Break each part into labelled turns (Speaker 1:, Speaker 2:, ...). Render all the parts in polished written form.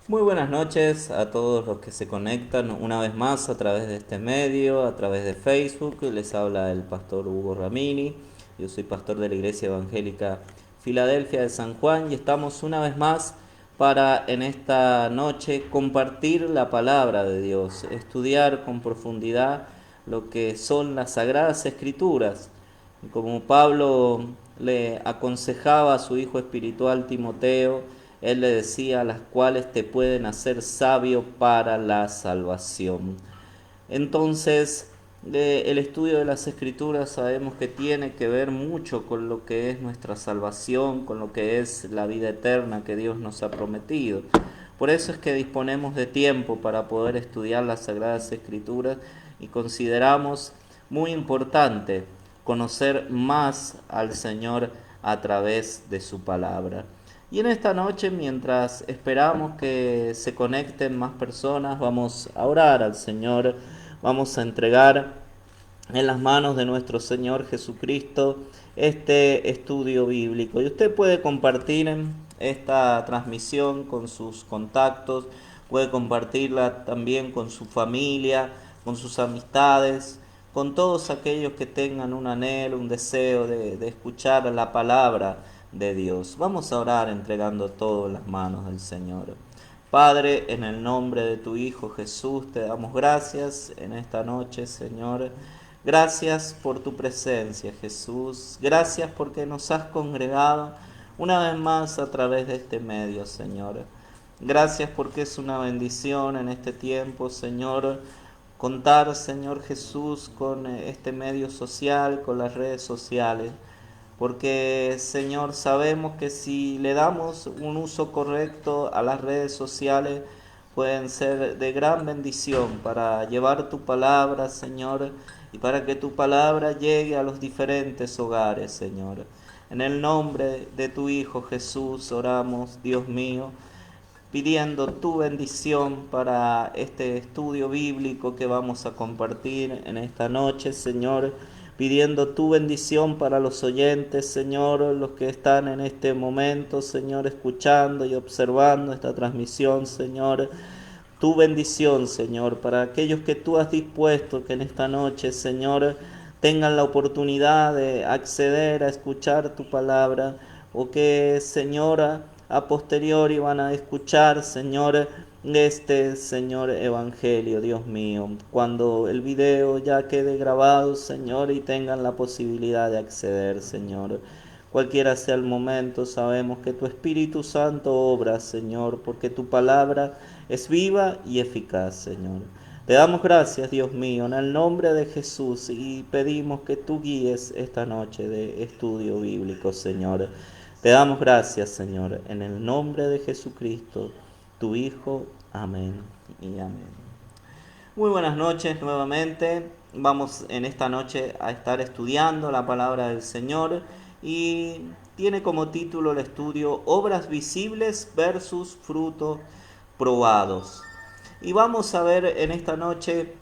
Speaker 1: Muy buenas noches a todos los que se conectan una vez más a través de este medio, a través de Facebook. Les habla el pastor Hugo Ramini. Yo soy pastor de la Iglesia Evangélica Filadelfia de San Juan y estamos una vez más para en esta noche compartir la palabra de Dios, estudiar con profundidad lo que son las Sagradas Escrituras. Como Pablo le aconsejaba a su hijo espiritual Timoteo, él le decía las cuales te pueden hacer sabio para la salvación. Entonces, el estudio de las escrituras sabemos que tiene que ver mucho con lo que es nuestra salvación, con lo que es la vida eterna que Dios nos ha prometido. Por eso es que disponemos de tiempo para poder estudiar las Sagradas Escrituras y consideramos muy importante conocer más al Señor a través de su palabra. Y en esta noche, mientras esperamos que se conecten más personas, vamos a orar al Señor, vamos a entregar en las manos de nuestro Señor Jesucristo este estudio bíblico. Y usted puede compartir esta transmisión con sus contactos, puede compartirla también con su familia, con sus amistades, con todos aquellos que tengan un anhelo, un deseo de escuchar la palabra de Dios. Vamos a orar entregando todo en las manos del Señor. Padre, en el nombre de tu Hijo Jesús, te damos gracias en esta noche, Señor. Gracias por tu presencia, Jesús. Gracias porque nos has congregado una vez más a través de este medio, Señor. Gracias porque es una bendición en este tiempo, Señor, contar, Señor Jesús, con este medio social, con las redes sociales. Porque, Señor, sabemos que si le damos un uso correcto a las redes sociales, pueden ser de gran bendición para llevar tu palabra, Señor, y para que tu palabra llegue a los diferentes hogares, Señor. En el nombre de tu Hijo Jesús oramos, Dios mío, pidiendo tu bendición para este estudio bíblico que vamos a compartir en esta noche, Señor, pidiendo tu bendición para los oyentes, Señor, los que están en este momento, Señor, escuchando y observando esta transmisión, Señor. Tu bendición, Señor, para aquellos que tú has dispuesto que en esta noche, Señor, tengan la oportunidad de acceder a escuchar tu palabra, o que, Señor, a posteriori van a escuchar, Señor, este, Señor, Evangelio, Dios mío, cuando el video ya quede grabado, Señor, y tengan la posibilidad de acceder, Señor. Cualquiera sea el momento, sabemos que tu Espíritu Santo obra, Señor, porque tu palabra es viva y eficaz, Señor. Te damos gracias, Dios mío, en el nombre de Jesús, y pedimos que tú guíes esta noche de estudio bíblico, Señor. Te damos gracias, Señor, en el nombre de Jesucristo, tu Hijo. Amén y amén. Muy buenas noches nuevamente. Vamos en esta noche a estar estudiando la palabra del Señor y tiene como título el estudio Obras visibles versus frutos probados. Y vamos a ver en esta noche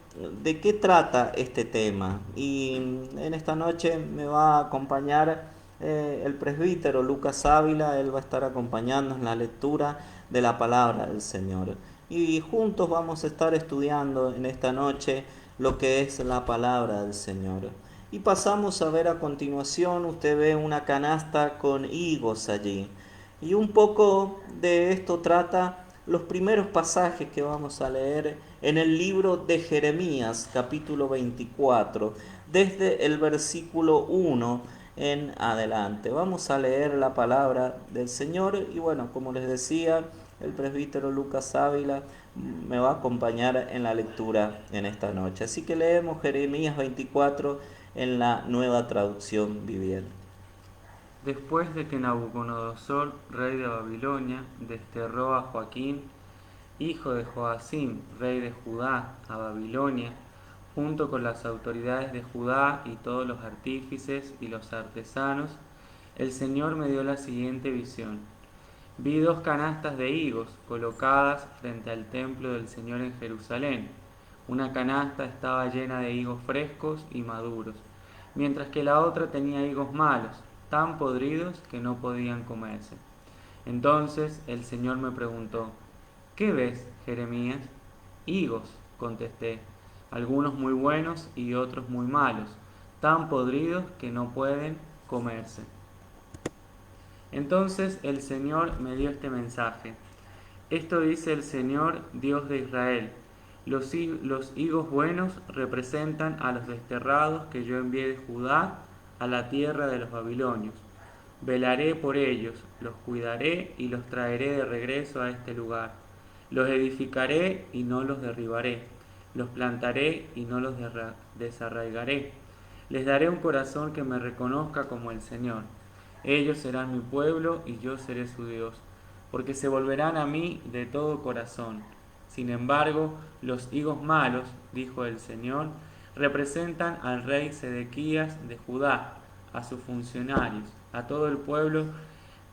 Speaker 1: de qué trata este tema. Y en esta noche me va a acompañar el presbítero Lucas Ávila. Él va a estar acompañando en la lectura de la palabra del Señor. Y juntos vamos a estar estudiando en esta noche lo que es la palabra del Señor. Y pasamos a ver a continuación, usted ve una canasta con higos allí. Y un poco de esto trata los primeros pasajes que vamos a leer en el libro de Jeremías, capítulo 24, desde el versículo 1 en adelante. Vamos a leer la palabra del Señor y bueno, como les decía, el presbítero Lucas Ávila me va a acompañar en la lectura en esta noche. Así que leemos Jeremías 24 en la Nueva Traducción Viviente.
Speaker 2: Después de que Nabucodonosor, rey de Babilonia, desterró a Joaquín, hijo de Joacim, rey de Judá, a Babilonia, junto con las autoridades de Judá y todos los artífices y los artesanos, el Señor me dio la siguiente visión. Vi dos canastas de higos colocadas frente al templo del Señor en Jerusalén. Una canasta estaba llena de higos frescos y maduros, mientras que la otra tenía higos malos, tan podridos que no podían comerse. Entonces el Señor me preguntó: ¿Qué ves, Jeremías? Higos, contesté, algunos muy buenos y otros muy malos, tan podridos que no pueden comerse. Entonces el Señor me dio este mensaje. Esto dice el Señor, Dios de Israel. Los higos buenos representan a los desterrados que yo envié de Judá a la tierra de los babilonios. Velaré por ellos, los cuidaré y los traeré de regreso a este lugar. Los edificaré y no los derribaré. Los plantaré y no los desarraigaré. Les daré un corazón que me reconozca como el Señor. Ellos serán mi pueblo y yo seré su Dios, porque se volverán a mí de todo corazón. Sin embargo, los higos malos, dijo el Señor, representan al rey Sedequías de Judá, a sus funcionarios, a todo el pueblo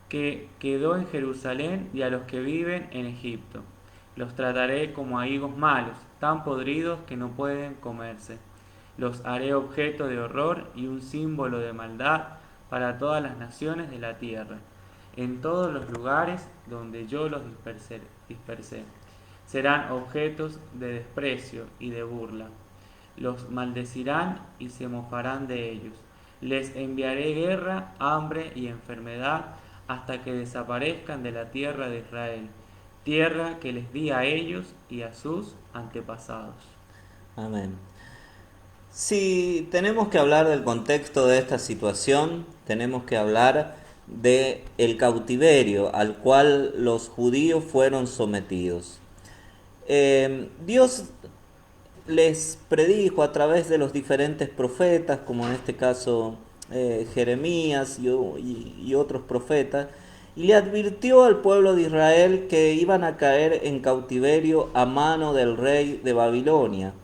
Speaker 2: que quedó en Jerusalén y a los que viven en Egipto. Los trataré como a higos malos, tan podridos que no pueden comerse. Los haré objeto de horror y un símbolo de maldad para todas las naciones de la tierra, en todos los lugares donde yo los dispersé. Serán objetos de desprecio y de burla. Los maldecirán y se mofarán de ellos. Les enviaré guerra, hambre y enfermedad hasta que desaparezcan de la tierra de Israel, tierra que les di a ellos y a sus antepasados.
Speaker 1: Amén. Si tenemos que hablar del contexto de esta situación, tenemos que hablar de el cautiverio al cual los judíos fueron sometidos. Dios les predijo a través de los diferentes profetas, como en este caso Jeremías y otros profetas, y le advirtió al pueblo de Israel que iban a caer en cautiverio a mano del rey de Babilonia,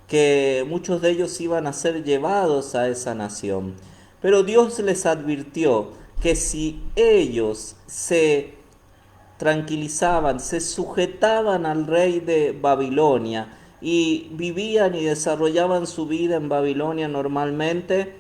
Speaker 1: que muchos de ellos iban a ser llevados a esa nación. Pero Dios les advirtió que si ellos se tranquilizaban, se sujetaban al rey de Babilonia y vivían y desarrollaban su vida en Babilonia normalmente,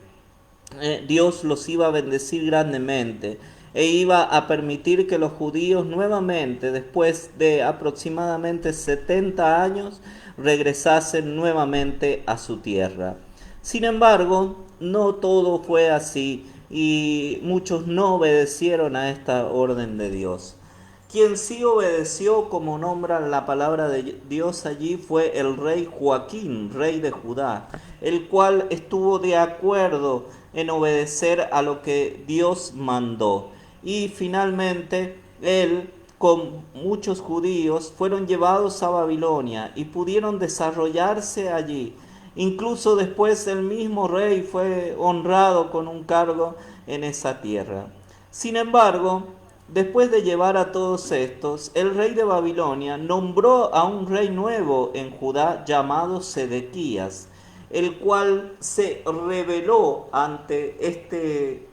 Speaker 1: Dios los iba a bendecir grandemente e iba a permitir que los judíos nuevamente, después de aproximadamente 70 años, regresasen nuevamente a su tierra. Sin embargo, no todo fue así y muchos no obedecieron a esta orden de Dios. Quien sí obedeció, como nombra la palabra de Dios allí, fue el rey Joaquín, rey de Judá, el cual estuvo de acuerdo en obedecer a lo que Dios mandó. Y finalmente él, con muchos judíos, fueron llevados a Babilonia y pudieron desarrollarse allí. Incluso después el mismo rey fue honrado con un cargo en esa tierra. Sin embargo, después de llevar a todos estos, el rey de Babilonia nombró a un rey nuevo en Judá llamado Sedequías, el cual se rebeló ante este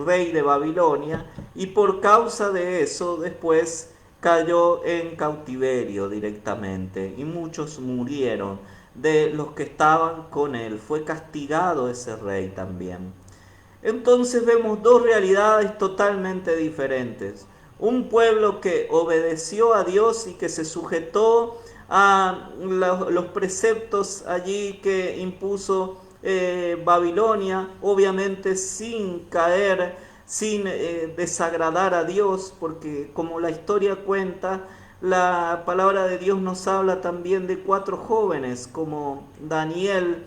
Speaker 1: rey de Babilonia y por causa de eso después cayó en cautiverio directamente y muchos murieron de los que estaban con él. Fue castigado ese rey también. Entonces vemos dos realidades totalmente diferentes. Un pueblo que obedeció a Dios y que se sujetó a los preceptos allí que impuso Babilonia, obviamente sin caer, sin desagradar a Dios, porque como la historia cuenta, la palabra de Dios nos habla también de 4 jóvenes como Daniel,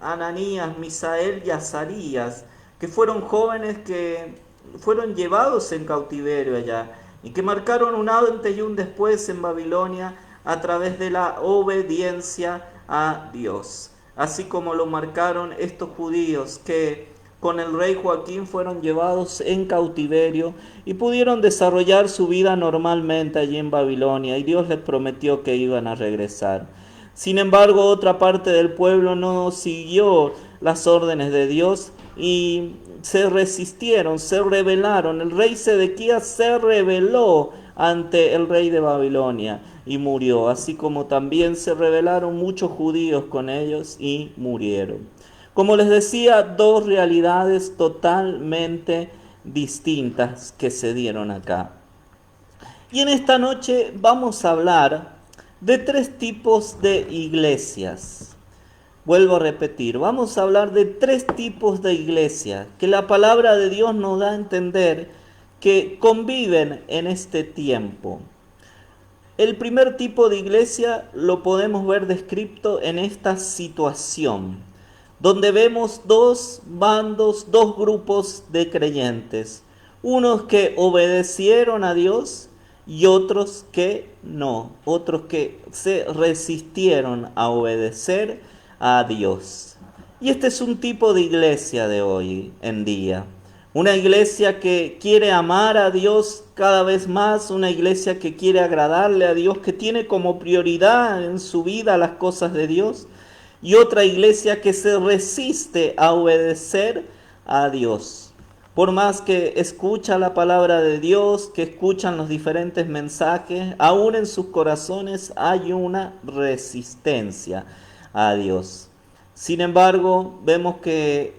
Speaker 1: Ananías, Misael y Azarías, que fueron jóvenes que fueron llevados en cautiverio allá y que marcaron un antes y un después en Babilonia a través de la obediencia a Dios. Así como lo marcaron estos judíos que con el rey Joaquín fueron llevados en cautiverio y pudieron desarrollar su vida normalmente allí en Babilonia, y Dios les prometió que iban a regresar. Sin embargo, otra parte del pueblo no siguió las órdenes de Dios y se resistieron, se rebelaron. El rey Sedequías se rebeló ante el rey de Babilonia y murió, así como también se rebelaron muchos judíos con ellos y murieron. Como les decía, dos realidades totalmente distintas que se dieron acá. Y en esta noche vamos a hablar de 3 tipos de iglesias. Vuelvo a repetir, vamos a hablar de 3 tipos de iglesias que la palabra de Dios nos da a entender que conviven en este tiempo. El primer tipo de iglesia lo podemos ver descrito en esta situación, donde vemos 2 bandos, 2 grupos de creyentes, unos que obedecieron a Dios y otros que no, otros que se resistieron a obedecer a Dios. Y este es un tipo de iglesia de hoy en día. Una iglesia que quiere amar a Dios cada vez más, una iglesia que quiere agradarle a Dios, que tiene como prioridad en su vida las cosas de Dios, y otra iglesia que se resiste a obedecer a Dios. Por más que escucha la palabra de Dios, que escuchan los diferentes mensajes, aún en sus corazones hay una resistencia a Dios. Sin embargo, vemos que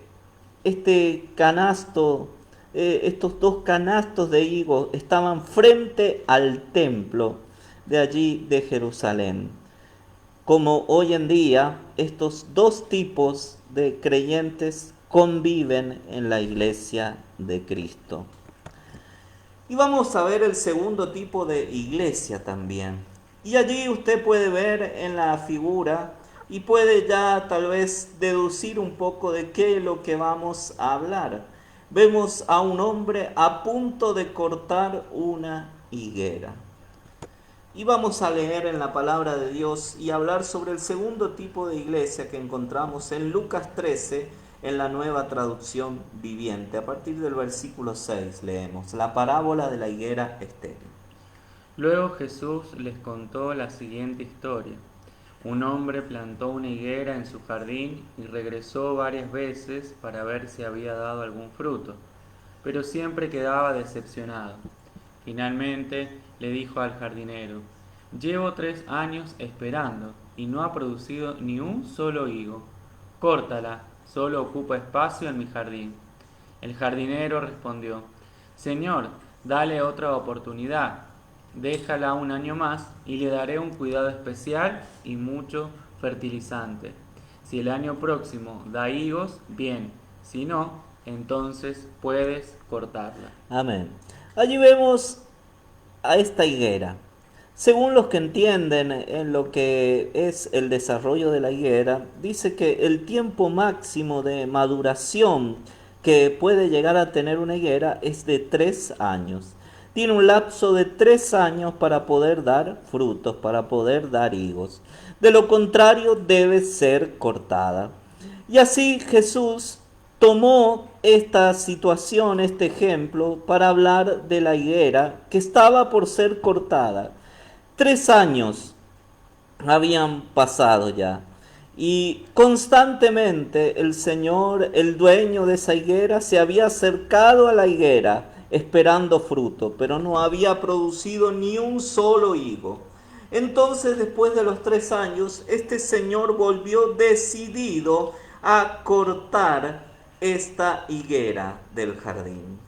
Speaker 1: este canasto, estos 2 canastos de higos estaban frente al templo de allí de Jerusalén. Como hoy en día estos 2 tipos de creyentes conviven en la iglesia de Cristo. Y vamos a ver el segundo tipo de iglesia también. Y allí usted puede ver en la figura y puede ya tal vez deducir un poco de qué es lo que vamos a hablar. Vemos a un hombre a punto de cortar una higuera. Y vamos a leer en la palabra de Dios y hablar sobre el segundo tipo de iglesia que encontramos en Lucas 13, en la Nueva Traducción Viviente. A partir del versículo 6 leemos la parábola de la higuera estéril.
Speaker 2: Luego Jesús les contó la siguiente historia. Un hombre plantó una higuera en su jardín y regresó varias veces para ver si había dado algún fruto, pero siempre quedaba decepcionado. Finalmente le dijo al jardinero: «Llevo 3 años esperando y no ha producido ni un solo higo. Córtala, solo ocupa espacio en mi jardín». El jardinero respondió: «Señor, dale otra oportunidad. Déjala un año más y le daré un cuidado especial y mucho fertilizante. Si el año próximo da higos, bien. Si no, entonces puedes cortarla».
Speaker 1: Amén. Allí vemos a esta higuera. Según los que entienden en lo que es el desarrollo de la higuera, dice que el tiempo máximo de maduración que puede llegar a tener una higuera es de 3 años. Tiene un lapso de 3 años para poder dar frutos, para poder dar higos. De lo contrario, debe ser cortada. Y así Jesús tomó esta situación, este ejemplo, para hablar de la higuera que estaba por ser cortada. 3 años habían pasado ya. Y constantemente el Señor, el dueño de esa higuera, se había acercado a la higuera esperando fruto, pero no había producido ni un solo higo. Entonces, después de los 3 años, este Señor volvió decidido a cortar esta higuera del jardín.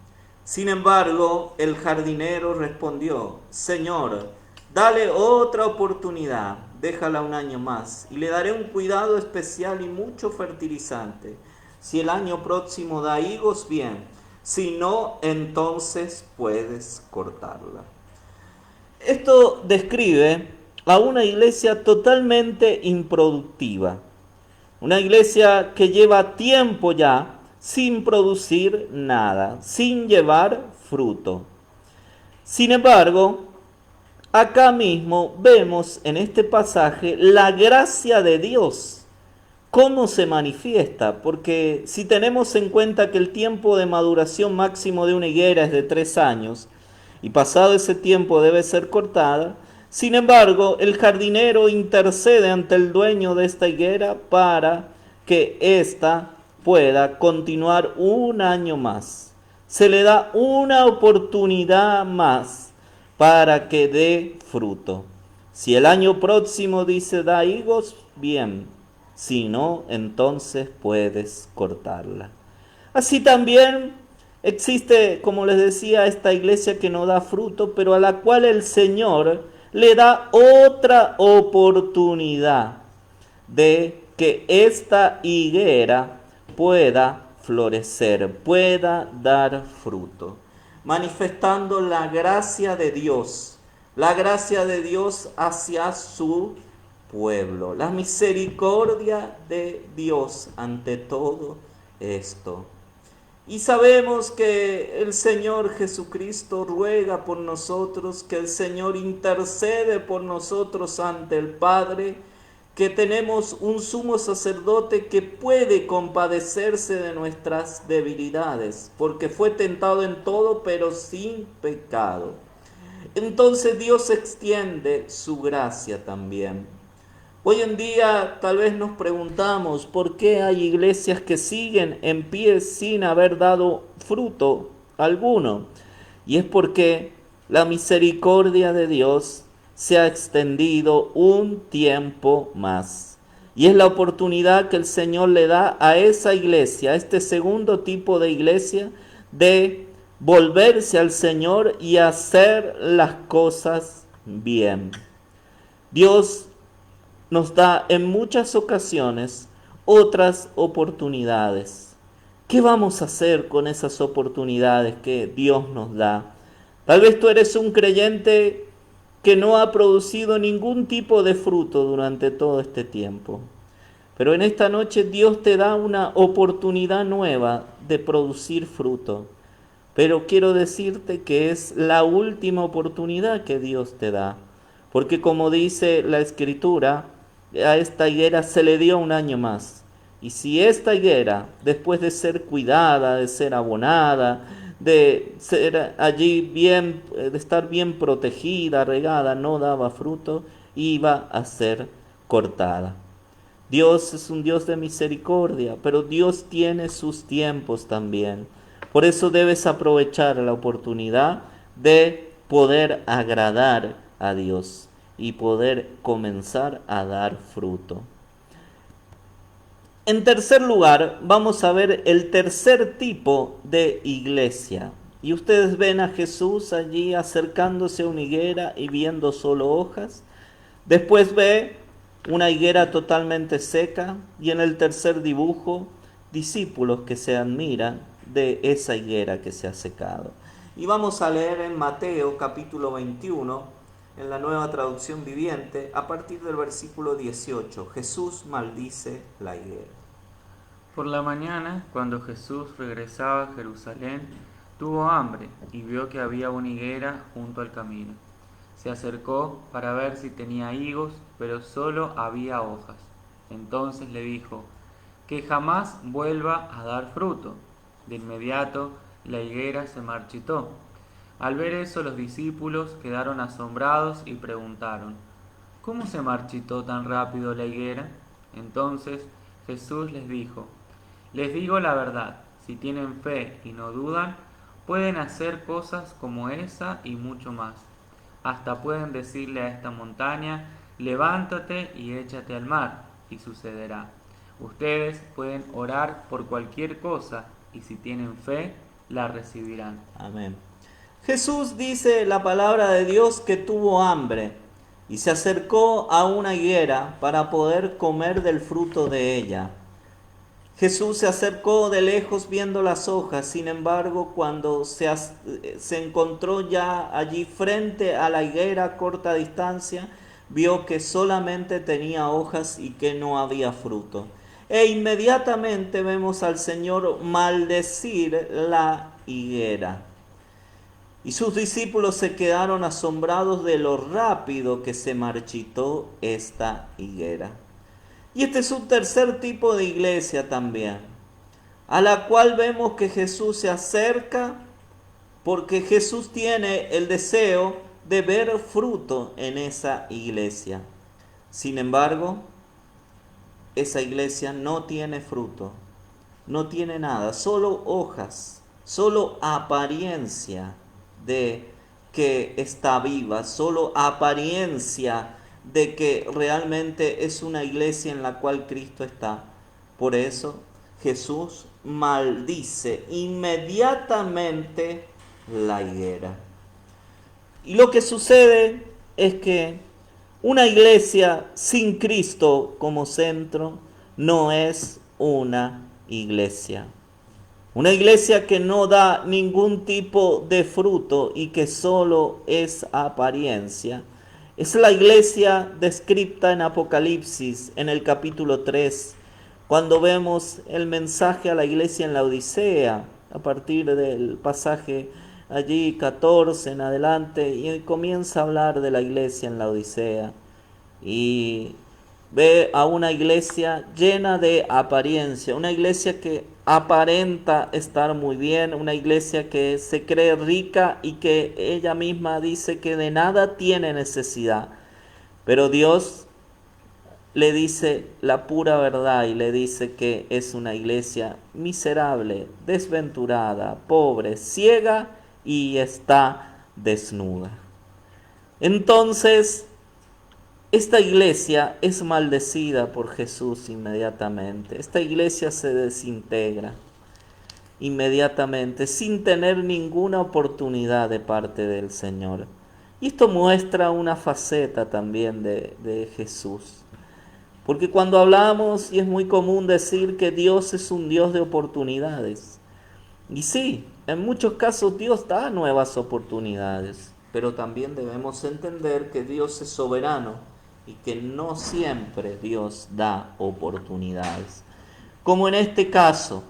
Speaker 1: Sin embargo, el jardinero respondió: «Señor, dale otra oportunidad, déjala un año más, y le daré un cuidado especial y mucho fertilizante. Si el año próximo da higos, bien, si no, entonces puedes cortarla». Esto describe a una iglesia totalmente improductiva, una iglesia que lleva tiempo ya sin producir nada, sin llevar fruto. Sin embargo, acá mismo vemos en este pasaje la gracia de Dios, cómo se manifiesta, porque si tenemos en cuenta que el tiempo de maduración máximo de una higuera es de 3 años, y pasado ese tiempo debe ser cortada, sin embargo, el jardinero intercede ante el dueño de esta higuera para que ésta pueda continuar un año más. Se le da una oportunidad más para que dé fruto. Si el año próximo dice da higos, bien. Si no, entonces puedes cortarla. Así también Existe, como les decía, esta iglesia que no da fruto, pero a la cual el Señor le da otra oportunidad de que esta higuera pueda florecer, pueda dar fruto, manifestando la gracia de Dios hacia su pueblo, la misericordia de Dios ante todo esto. Y sabemos que el Señor Jesucristo ruega por nosotros, que el Señor intercede por nosotros ante el Padre, que tenemos un sumo sacerdote que puede compadecerse de nuestras debilidades, porque fue tentado en todo, pero sin pecado. Entonces Dios extiende su gracia también. Hoy en día tal vez nos preguntamos por qué hay iglesias que siguen en pie sin haber dado fruto alguno. Y es porque la misericordia de Dios se ha extendido un tiempo más. Y es la oportunidad que el Señor le da a esa iglesia, a este segundo tipo de iglesia, de volverse al Señor y hacer las cosas bien. Dios nos da en muchas ocasiones otras oportunidades. ¿Qué vamos a hacer con esas oportunidades que Dios nos da? Tal vez tú eres un creyente que no ha producido ningún tipo de fruto durante todo este tiempo. Pero en esta noche Dios te da una oportunidad nueva de producir fruto. Pero quiero decirte que es la última oportunidad que Dios te da. Porque como dice la Escritura, a esta higuera se le dio un año más. Y si esta higuera, después de ser cuidada, de ser abonada, de ser allí bien, de estar bien protegida, regada, no daba fruto, iba a ser cortada. Dios es un Dios de misericordia, pero Dios tiene sus tiempos también. Por eso debes aprovechar la oportunidad de poder agradar a Dios y poder comenzar a dar fruto. En tercer lugar, vamos a ver el tercer tipo de iglesia. Y ustedes ven a Jesús allí acercándose a una higuera y viendo solo hojas. Después ve una higuera totalmente seca y en el tercer dibujo, discípulos que se admiran de esa higuera que se ha secado. Y vamos a leer en Mateo capítulo 21, en la Nueva Traducción Viviente, a partir del versículo 18. Jesús maldice la higuera.
Speaker 2: Por la mañana, cuando Jesús regresaba a Jerusalén, tuvo hambre y vio que había una higuera junto al camino. Se acercó para ver si tenía higos, pero solo había hojas. Entonces le dijo, que jamás vuelva a dar fruto. De inmediato la higuera se marchitó. Al ver eso, los discípulos quedaron asombrados y preguntaron, ¿cómo se marchitó tan rápido la higuera? Entonces Jesús les dijo, les digo la verdad, si tienen fe y no dudan, pueden hacer cosas como esa y mucho más. Hasta pueden decirle a esta montaña, levántate y échate al mar, y sucederá. Ustedes pueden orar por cualquier cosa, y si tienen fe, la recibirán.
Speaker 1: Amén. Jesús dice la palabra de Dios que tuvo hambre y se acercó a una higuera para poder comer del fruto de ella. Jesús se acercó de lejos viendo las hojas, sin embargo, cuando se encontró ya allí frente a la higuera a corta distancia, vio que solamente tenía hojas y que no había fruto. E inmediatamente vemos al Señor maldecir la higuera. Y sus discípulos se quedaron asombrados de lo rápido que se marchitó esta higuera. Y este es un tercer tipo de iglesia también, a la cual vemos que Jesús se acerca porque Jesús tiene el deseo de ver fruto en esa iglesia. Sin embargo, esa iglesia no tiene fruto, no tiene nada, solo hojas, solo apariencia de que está viva, solo apariencia de que realmente es una iglesia en la cual Cristo está. Por eso Jesús maldice inmediatamente la higuera. Y lo que sucede es que una iglesia sin Cristo como centro no es una iglesia. Una iglesia que no da ningún tipo de fruto y que solo es apariencia. Es la iglesia descrita en Apocalipsis, en el capítulo 3, cuando vemos el mensaje a la iglesia en la Odisea, a partir del pasaje allí 14 en adelante, y comienza a hablar de la iglesia en la Odisea. Y ve a una iglesia llena de apariencia, una iglesia que aparenta estar muy bien, una iglesia que se cree rica y que ella misma dice que de nada tiene necesidad. Pero Dios le dice la pura verdad y le dice que es una iglesia miserable, desventurada, pobre, ciega y está desnuda. Entonces, esta iglesia es maldecida por Jesús inmediatamente. Esta iglesia se desintegra inmediatamente sin tener ninguna oportunidad de parte del Señor. Y esto muestra una faceta también de Jesús. Porque cuando hablamos, y es muy común decir que Dios es un Dios de oportunidades. Y sí, en muchos casos Dios da nuevas oportunidades, pero también debemos entender que Dios es soberano y que no siempre Dios da oportunidades. Como en este caso,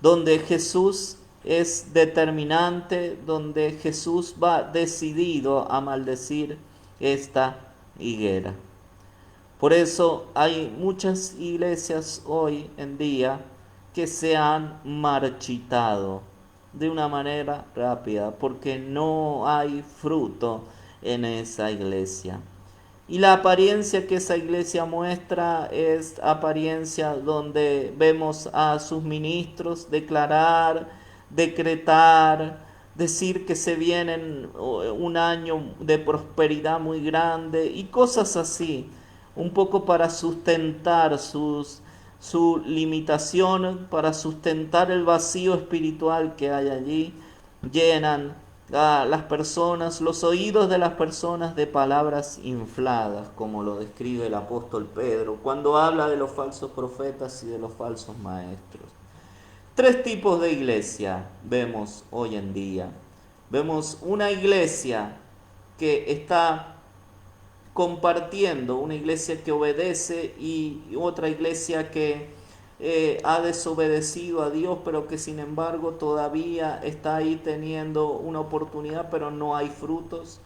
Speaker 1: donde Jesús es determinante, donde Jesús va decidido a maldecir esta higuera. Por eso hay muchas iglesias hoy en día que se han marchitado de una manera rápida porque no hay fruto en esa iglesia. Y la apariencia que esa iglesia muestra es apariencia donde vemos a sus ministros declarar, decretar, decir que se viene un año de prosperidad muy grande y cosas así, un poco para sustentar su limitación, para sustentar el vacío espiritual que hay allí. Llenan a las personas, los oídos de las personas de palabras infladas, como lo describe el apóstol Pedro, cuando habla de los falsos profetas y de los falsos maestros. Tres tipos de iglesia vemos hoy en día. Vemos una iglesia que está compartiendo, una iglesia que obedece y otra iglesia que ha desobedecido a Dios, pero que sin embargo todavía está ahí teniendo una oportunidad, pero no hay frutos.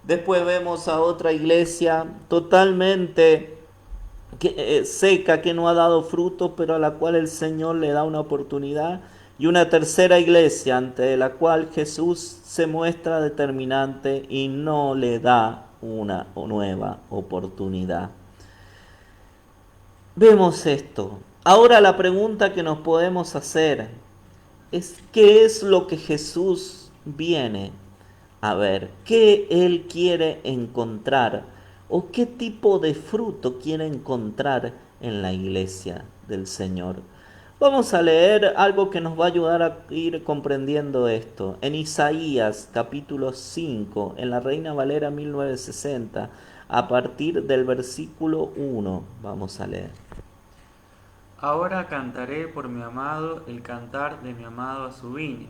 Speaker 1: Después vemos a otra iglesia totalmente seca, que no ha dado fruto, pero a la cual el Señor le da una oportunidad. Y una tercera iglesia ante la cual Jesús se muestra determinante y no le da una nueva oportunidad. Vemos esto. Ahora la pregunta que nos podemos hacer es: ¿qué es lo que Jesús viene a ver? ¿Qué Él quiere encontrar? ¿O qué tipo de fruto quiere encontrar en la iglesia del Señor? Vamos a leer algo que nos va a ayudar a ir comprendiendo esto. En Isaías capítulo 5, en la Reina Valera 1960, a partir del versículo 1, vamos a leer.
Speaker 2: Ahora cantaré por mi amado el cantar de mi amado a su viña.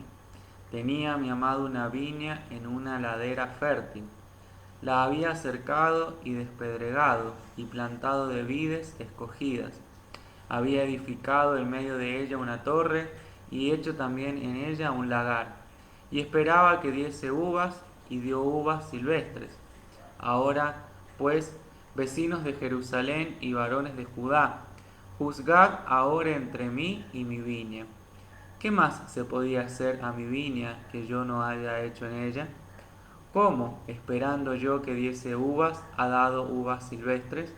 Speaker 2: Tenía mi amado una viña en una ladera fértil. La había cercado y despedregado y plantado de vides escogidas. Había edificado en medio de ella una torre y hecho también en ella un lagar. Y esperaba que diese uvas y dio uvas silvestres. Ahora, pues, vecinos de Jerusalén y varones de Judá, juzgad ahora entre mí y mi viña. ¿Qué más se podía hacer a mi viña que yo no haya hecho en ella? ¿Cómo, esperando yo que diese uvas, ha dado uvas silvestres?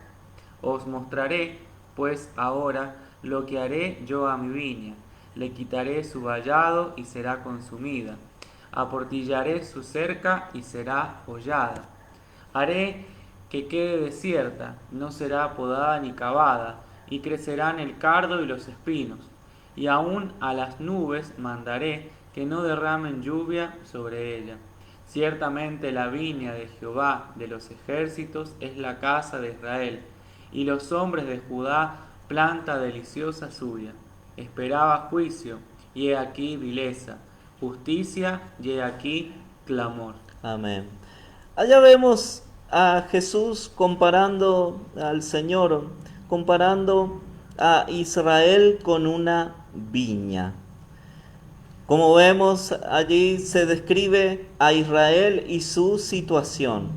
Speaker 2: Os mostraré, pues, ahora lo que haré yo a mi viña. Le quitaré su vallado y será consumida. Aportillaré su cerca y será hollada. Haré que quede desierta, no será podada ni cavada, y crecerán el cardo y los espinos. y aún a las nubes mandaré que no derramen lluvia sobre ella. Ciertamente la viña de Jehová de los ejércitos es la casa de Israel, y los hombres de Judá planta deliciosa suya. Esperaba juicio, y he aquí vileza, justicia, y he aquí clamor.
Speaker 1: Amén. Allá vemos a Jesús comparando al Señor, comparando a Israel con una viña. Como vemos, allí se describe a Israel y su situación.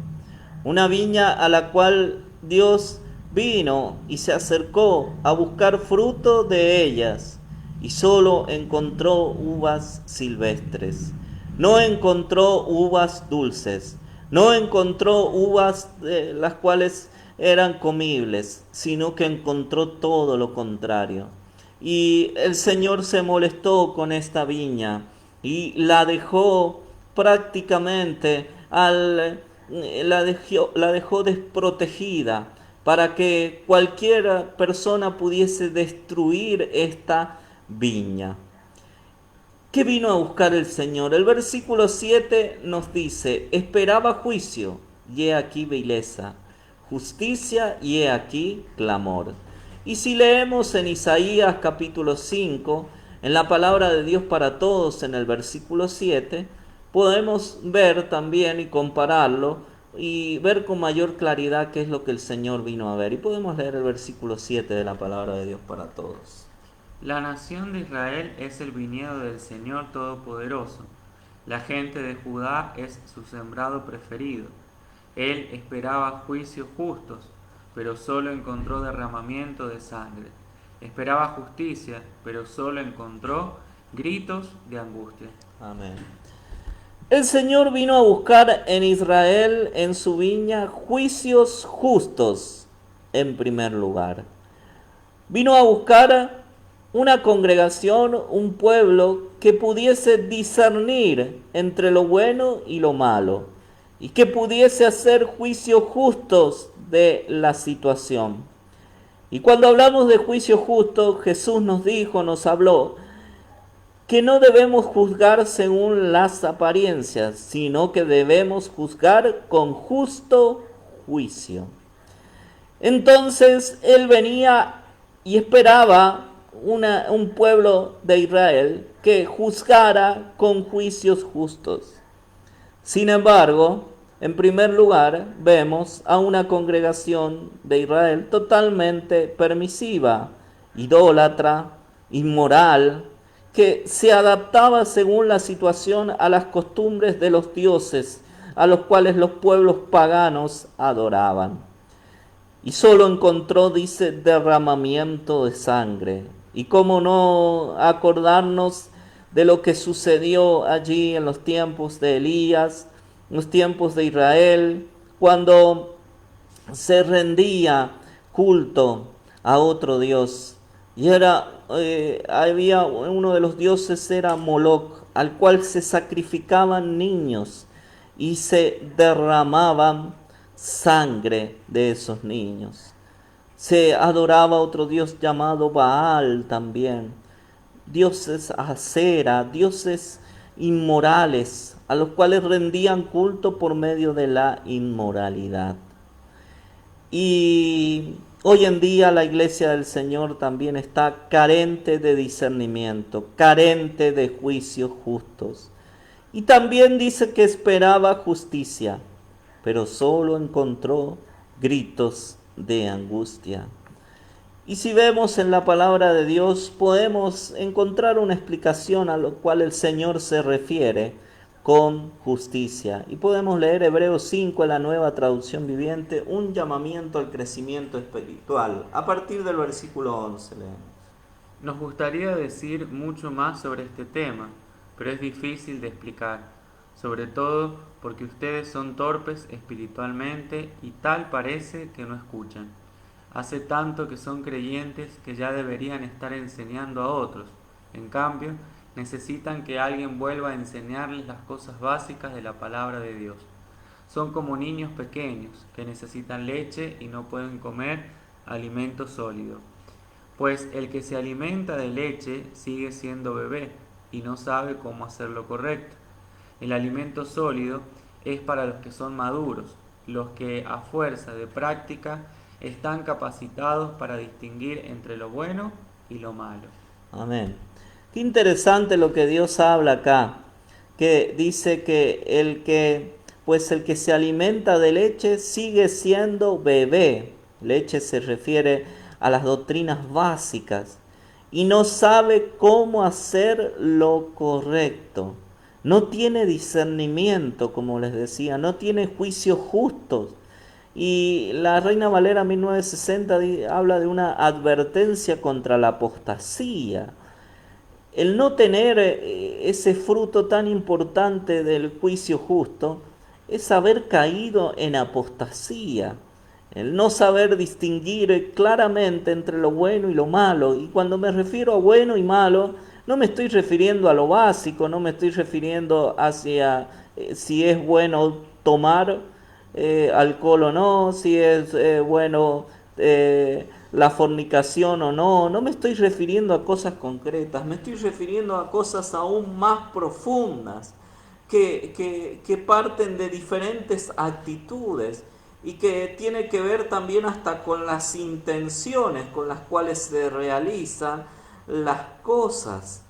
Speaker 1: Una viña a la cual Dios vino y se acercó a buscar fruto de ellas y solo encontró uvas silvestres. No encontró uvas dulces, no encontró uvas las cuales eran comibles, sino que encontró todo lo contrario. Y el Señor se molestó con esta viña y la dejó prácticamente la dejó desprotegida para que cualquier persona pudiese destruir esta viña. ¿Qué vino a buscar el Señor? El versículo 7 nos dice: esperaba juicio, y he aquí vileza, justicia, y he aquí clamor. Y si leemos en Isaías capítulo 5, en la palabra de Dios para todos, en el versículo 7, podemos ver también y compararlo y ver con mayor claridad qué es lo que el Señor vino a ver. Y podemos leer el versículo 7 de la palabra de Dios para todos.
Speaker 2: La nación de Israel es el viñedo del Señor Todopoderoso. La gente de Judá es su sembrado preferido. Él esperaba juicios justos, pero solo encontró derramamiento de sangre. Esperaba justicia, pero solo encontró gritos de angustia.
Speaker 1: Amén. El Señor vino a buscar en Israel, en su viña, juicios justos en primer lugar. Vino a buscar una congregación, un pueblo que pudiese discernir entre lo bueno y lo malo y que pudiese hacer juicios justos de la situación. Y cuando hablamos de juicio justo, Jesús nos dijo, nos habló, que no debemos juzgar según las apariencias, sino que debemos juzgar con justo juicio. Entonces Él venía y esperaba un pueblo de Israel que juzgara con juicios justos. Sin embargo, en primer lugar, vemos a una congregación de Israel totalmente permisiva, idólatra, inmoral, que se adaptaba según la situación a las costumbres de los dioses a los cuales los pueblos paganos adoraban. Y solo encontró, dice, derramamiento de sangre. Y cómo no acordarnos de lo que sucedió allí en los tiempos de Elías, en los tiempos de Israel, cuando se rendía culto a otro dios. Y había uno de los dioses, era Moloc, al cual se sacrificaban niños y se derramaban sangre de esos niños. Se adoraba otro dios llamado Baal también. Dioses Acera, dioses inmorales, a los cuales rendían culto por medio de la inmoralidad. Y hoy en día la iglesia del Señor también está carente de discernimiento, carente de juicios justos. Y también dice que esperaba justicia, pero solo encontró gritos de angustia. Y si vemos en la palabra de Dios, podemos encontrar una explicación a lo cual el Señor se refiere con justicia. Y podemos leer Hebreos 5 en la Nueva Traducción Viviente, un llamamiento al crecimiento espiritual. A partir del versículo 11 leemos.
Speaker 2: Nos gustaría decir mucho más sobre este tema, pero es difícil de explicar, sobre todo porque ustedes son torpes espiritualmente y tal parece que no escuchan. Hace tanto que son creyentes que ya deberían estar enseñando a otros. En cambio, necesitan que alguien vuelva a enseñarles las cosas básicas de la palabra de Dios. Son como niños pequeños que necesitan leche y no pueden comer alimento sólido. Pues el que se alimenta de leche sigue siendo bebé y no sabe cómo hacer lo correcto. El alimento sólido es para los que son maduros, los que a fuerza de práctica están capacitados para distinguir entre lo bueno y lo malo.
Speaker 1: Amén. Qué interesante lo que Dios habla acá, que dice que pues el que se alimenta de leche sigue siendo bebé. Leche se refiere a las doctrinas básicas y no sabe cómo hacer lo correcto. No tiene discernimiento, como les decía, no tiene juicios justos. Y la Reina Valera 1960 habla de una advertencia contra la apostasía. El no tener ese fruto tan importante del juicio justo es haber caído en apostasía. El no saber distinguir claramente entre lo bueno y lo malo. Y cuando me refiero a bueno y malo, no me estoy refiriendo a lo básico, no me estoy refiriendo hacia si es bueno tomar alcohol o no, si es bueno la fornicación o no. No me estoy refiriendo a cosas concretas, me estoy refiriendo a cosas aún más profundas que parten de diferentes actitudes y que tiene que ver también hasta con las intenciones con las cuales se realizan las cosas.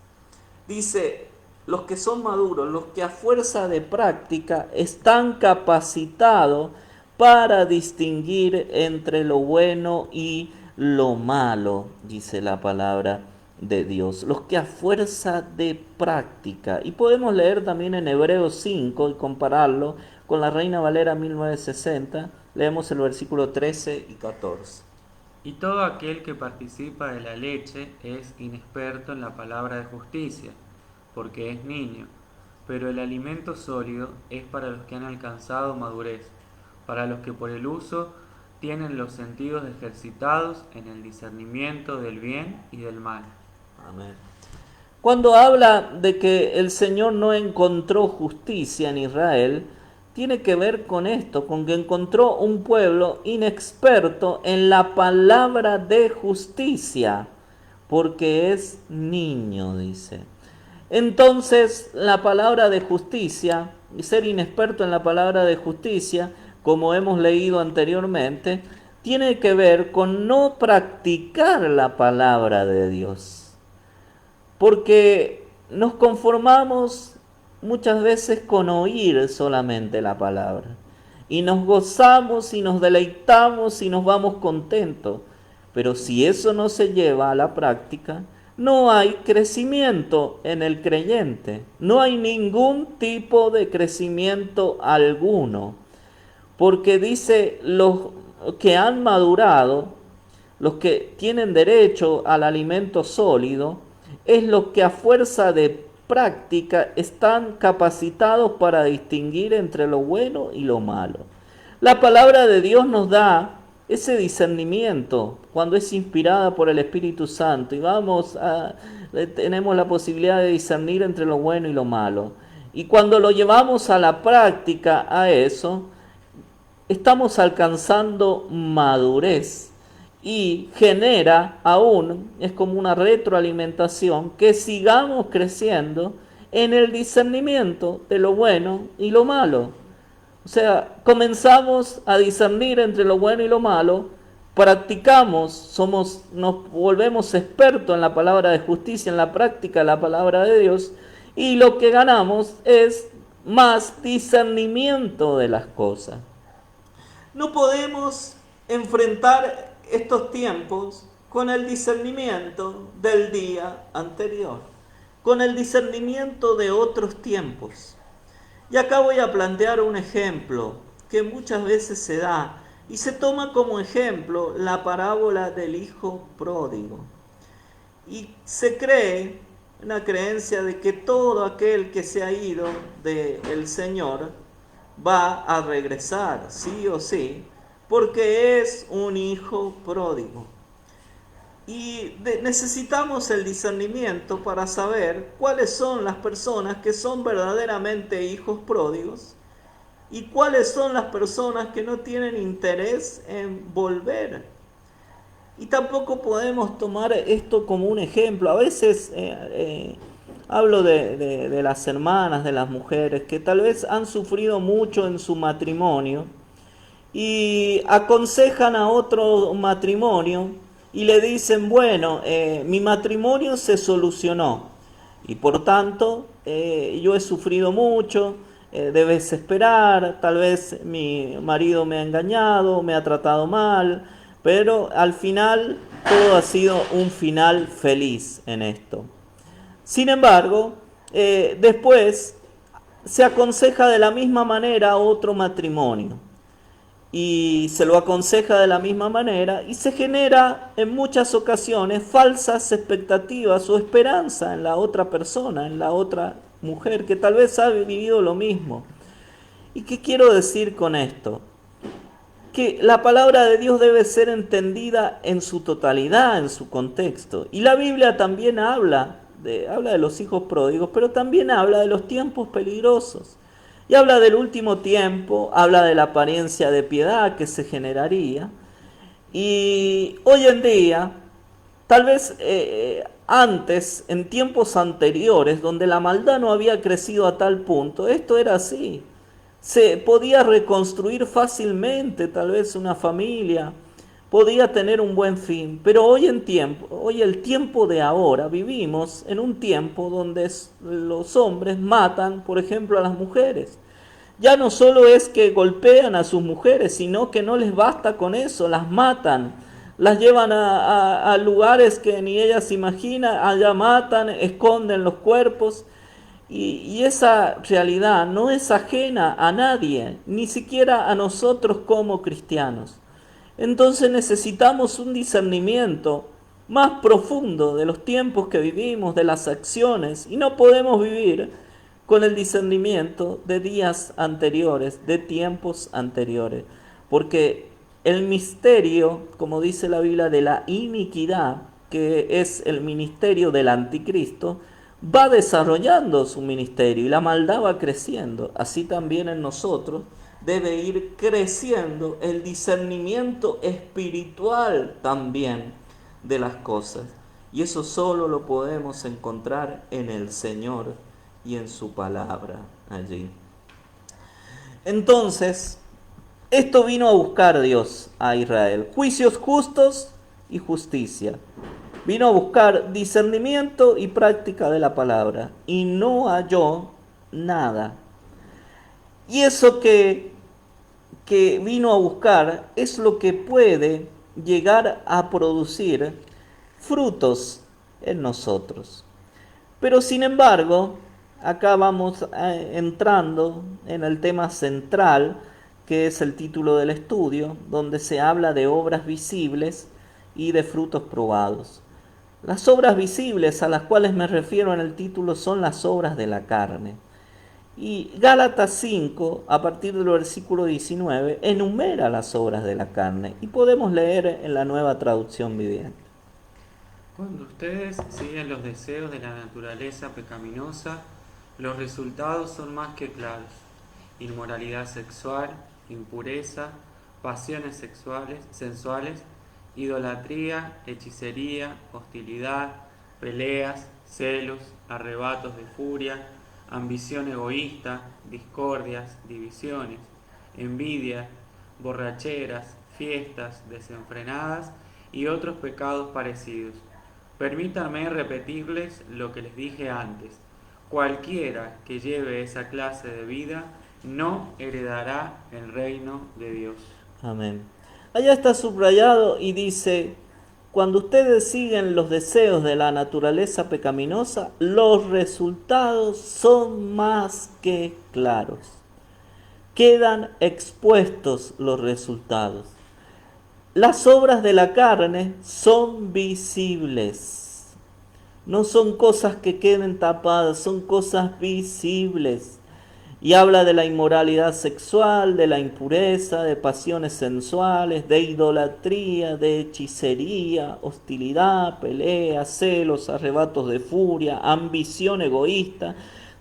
Speaker 1: Dice, los que son maduros, los que a fuerza de práctica están capacitados para distinguir entre lo bueno y lo malo, dice la palabra de Dios. Los que a fuerza de práctica. Y podemos leer también en Hebreos 5 y compararlo con la Reina Valera 1960. Leemos el versículo 13 y 14.
Speaker 2: Y todo aquel que participa de la leche es inexperto en la palabra de justicia, porque es niño, pero el alimento sólido es para los que han alcanzado madurez, para los que por el uso tienen los sentidos ejercitados en el discernimiento del bien y del mal.
Speaker 1: Amén. Cuando habla de que el Señor no encontró justicia en Israel, tiene que ver con esto, con que encontró un pueblo inexperto en la palabra de justicia, porque es niño, dice. Entonces, la palabra de justicia, y ser inexperto en la palabra de justicia, como hemos leído anteriormente, tiene que ver con no practicar la palabra de Dios. Porque nos conformamos muchas veces con oír solamente la palabra. Y nos gozamos y nos deleitamos y nos vamos contentos. Pero si eso no se lleva a la práctica, no hay crecimiento en el creyente. No hay ningún tipo de crecimiento alguno. Porque dice, los que han madurado, los que tienen derecho al alimento sólido, es los que a fuerza de práctica están capacitados para distinguir entre lo bueno y lo malo. La palabra de Dios nos da ese discernimiento cuando es inspirada por el Espíritu Santo y tenemos la posibilidad de discernir entre lo bueno y lo malo. Y cuando lo llevamos a la práctica a eso, estamos alcanzando madurez y genera aún, es como una retroalimentación, que sigamos creciendo en el discernimiento de lo bueno y lo malo. O sea, comenzamos a discernir entre lo bueno y lo malo, practicamos, nos volvemos expertos en la palabra de justicia, en la práctica de la palabra de Dios, y lo que ganamos es más discernimiento de las cosas. No podemos enfrentar estos tiempos con el discernimiento del día anterior, con el discernimiento de otros tiempos. Y acá voy a plantear un ejemplo que muchas veces se da y se toma como ejemplo la parábola del hijo pródigo. Y se cree, una creencia de que todo aquel que se ha ido del Señor va a regresar, sí o sí, porque es un hijo pródigo. Y necesitamos el discernimiento para saber cuáles son las personas que son verdaderamente hijos pródigos y cuáles son las personas que no tienen interés en volver. Y tampoco podemos tomar esto como un ejemplo. A veces hablo de las hermanas, de las mujeres, que tal vez han sufrido mucho en su matrimonio y aconsejan a otro matrimonio y le dicen, bueno, mi matrimonio se solucionó y por tanto yo he sufrido mucho, debes esperar, tal vez mi marido me ha engañado, me ha tratado mal, pero al final todo ha sido un final feliz en esto. Sin embargo, después se aconseja de la misma manera a otro matrimonio y se lo aconseja de la misma manera y se genera en muchas ocasiones falsas expectativas o esperanza en la otra persona, en la otra mujer que tal vez ha vivido lo mismo. ¿Y qué quiero decir con esto? Que la palabra de Dios debe ser entendida en su totalidad, en su contexto. Y la Biblia también habla de los hijos pródigos, pero también habla de los tiempos peligrosos. Y habla del último tiempo, habla de la apariencia de piedad que se generaría. Y hoy en día, tal vez antes, en tiempos anteriores, donde la maldad no había crecido a tal punto, esto era así. Se podía reconstruir fácilmente, tal vez una familia, podía tener un buen fin, pero hoy el tiempo de ahora, vivimos en un tiempo donde los hombres matan, por ejemplo, a las mujeres. Ya no solo es que golpean a sus mujeres, sino que no les basta con eso, las matan, las llevan a lugares que ni ellas imaginan, allá matan, esconden los cuerpos. Y esa realidad no es ajena a nadie, ni siquiera a nosotros como cristianos. Entonces necesitamos un discernimiento más profundo de los tiempos que vivimos, de las acciones, y no podemos vivir con el discernimiento de días anteriores, de tiempos anteriores, porque el misterio, como dice la Biblia, de la iniquidad, que es el ministerio del anticristo, va desarrollando su ministerio y la maldad va creciendo. Así también en nosotros debe ir creciendo el discernimiento espiritual también de las cosas. Y eso solo lo podemos encontrar en el Señor y en su palabra allí. Entonces, esto vino a buscar Dios a Israel: juicios justos y justicia. Vino a buscar discernimiento y práctica de la palabra, y no halló nada. Y eso que vino a buscar es lo que puede llegar a producir frutos en nosotros. Pero sin embargo, acá vamos entrando en el tema central, que es el título del estudio, donde se habla de obras visibles y de frutos probados. Las obras visibles a las cuales me refiero en el título son las obras de la carne. Y Gálatas 5, a partir del versículo 19, enumera las obras de la carne. Y podemos leer en la Nueva Traducción Viviente.
Speaker 2: Cuando ustedes siguen los deseos de la naturaleza pecaminosa, los resultados son más que claros: inmoralidad sexual, impureza, pasiones sensuales, idolatría, hechicería, hostilidad, peleas, celos, arrebatos de furia, ambición egoísta, discordias, divisiones, envidia, borracheras, fiestas desenfrenadas y otros pecados parecidos. Permítanme repetirles lo que les dije antes: cualquiera que lleve esa clase de vida no heredará el reino de Dios.
Speaker 1: Amén. Allá está subrayado y dice: cuando ustedes siguen los deseos de la naturaleza pecaminosa, los resultados son más que claros. Quedan expuestos los resultados. Las obras de la carne son visibles. No son cosas que queden tapadas, son cosas visibles. Y habla de la inmoralidad sexual, de la impureza, de pasiones sensuales, de idolatría, de hechicería, hostilidad, peleas, celos, arrebatos de furia, ambición egoísta,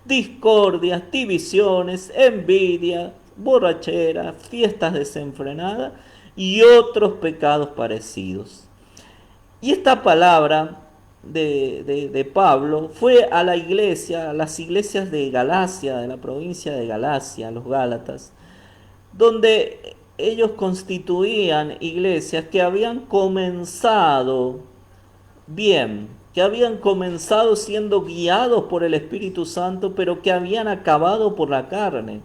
Speaker 1: discordias, divisiones, envidia, borrachera, fiestas desenfrenadas y otros pecados parecidos. Y esta palabra de Pablo fue a la iglesia, a las iglesias de Galacia, de la provincia de Galacia, los Gálatas, donde ellos constituían iglesias que habían comenzado bien, que habían comenzado siendo guiados por el Espíritu Santo, pero que habían acabado por la carne.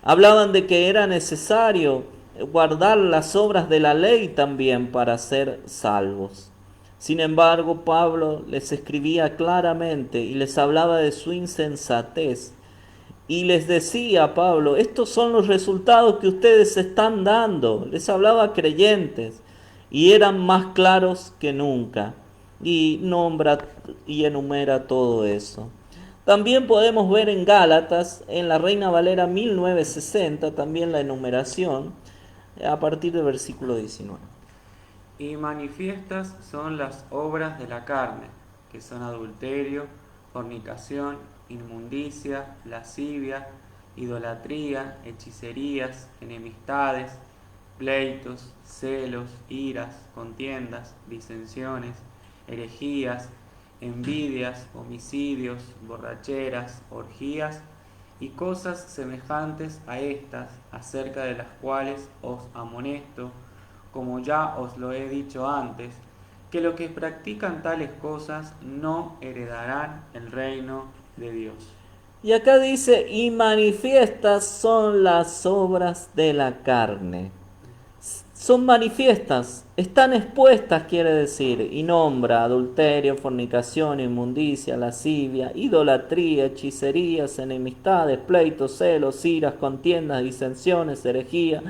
Speaker 1: Hablaban de que era necesario guardar las obras de la ley también para ser salvos. Sin embargo, Pablo les escribía claramente y les hablaba de su insensatez. Y les decía Pablo, estos son los resultados que ustedes están dando. Les hablaba a creyentes y eran más claros que nunca. Y nombra y enumera todo eso. También podemos ver en Gálatas, en la Reina Valera 1960, también la enumeración, a partir del versículo 19.
Speaker 2: Y manifiestas son las obras de la carne, que son adulterio, fornicación, inmundicia, lascivia, idolatría, hechicerías, enemistades, pleitos, celos, iras, contiendas, disensiones, herejías, envidias, homicidios, borracheras, orgías y cosas semejantes a estas, acerca de las cuales os amonesto, como ya os lo he dicho antes, que los que practican tales cosas no heredarán el reino de Dios.
Speaker 1: Y acá dice, y manifiestas son las obras de la carne. Son manifiestas, están expuestas, quiere decir, y nombra adulterio, fornicación, inmundicia, lascivia, idolatría, hechicerías, enemistades, pleitos, celos, iras, contiendas, disensiones, herejía,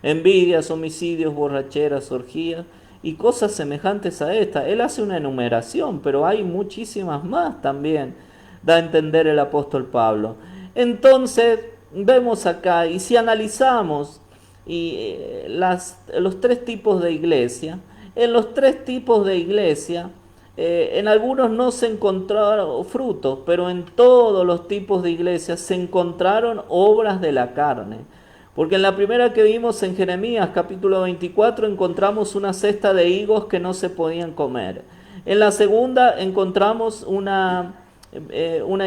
Speaker 1: envidias, homicidios, borracheras, orgías y cosas semejantes a esta. Él hace una enumeración, pero hay muchísimas más también, da a entender el apóstol Pablo. Entonces, vemos acá, y si analizamos los tres tipos de iglesia, en los tres tipos de iglesia, en algunos no se encontraron frutos, pero en todos los tipos de iglesias se encontraron obras de la carne. Porque en la primera que vimos en Jeremías capítulo 24 encontramos una cesta de higos que no se podían comer. En la segunda encontramos una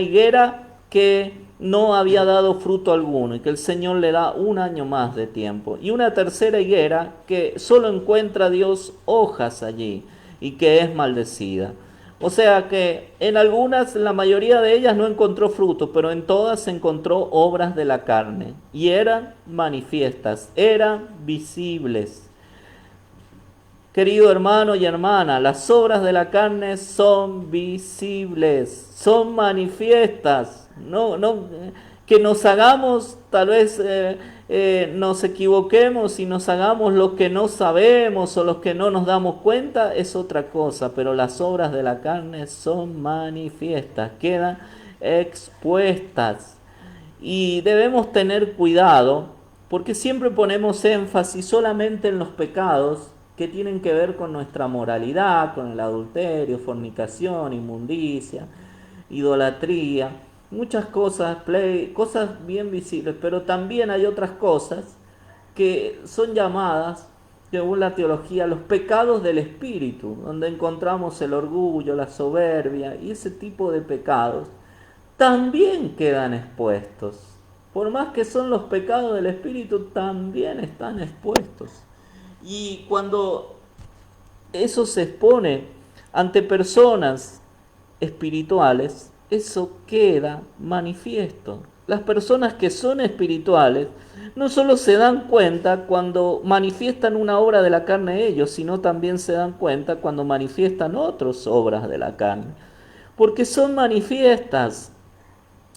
Speaker 1: higuera que no había dado fruto alguno y que el Señor le da un año más de tiempo. Y una tercera higuera que solo encuentra Dios hojas allí y que es maldecida. O sea que en algunas, la mayoría de ellas no encontró fruto, pero en todas se encontró obras de la carne. Y eran manifiestas, eran visibles. Querido hermano y hermana, las obras de la carne son visibles, son manifiestas. Que nos hagamos, tal vez nos equivoquemos y nos hagamos lo que no sabemos o los que no nos damos cuenta, es otra cosa, pero las obras de la carne son manifiestas, quedan expuestas. Y debemos tener cuidado porque siempre ponemos énfasis solamente en los pecados que tienen que ver con nuestra moralidad, con el adulterio, fornicación, inmundicia, idolatría, muchas cosas, cosas bien visibles, pero también hay otras cosas que son llamadas, según la teología, los pecados del espíritu, donde encontramos el orgullo, la soberbia y ese tipo de pecados, también quedan expuestos. Por más que son los pecados del espíritu, también están expuestos. Y cuando eso se expone ante personas espirituales, eso queda manifiesto. Las personas que son espirituales no solo se dan cuenta cuando manifiestan una obra de la carne ellos, sino también se dan cuenta cuando manifiestan otras obras de la carne. Porque son manifiestas,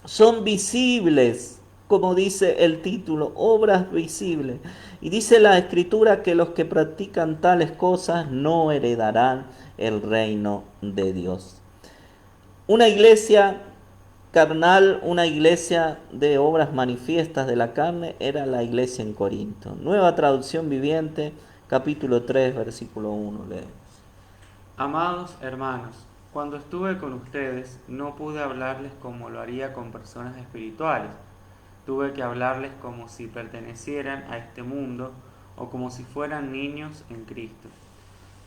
Speaker 1: son visibles, como dice el título, obras visibles. Y dice la Escritura que los que practican tales cosas no heredarán el reino de Dios. Una iglesia carnal, una iglesia de obras manifiestas de la carne, era la iglesia en Corinto. Nueva traducción viviente, capítulo 3, versículo 1, leemos.
Speaker 2: Amados hermanos, cuando estuve con ustedes no pude hablarles como lo haría con personas espirituales. Tuve que hablarles como si pertenecieran a este mundo o como si fueran niños en Cristo.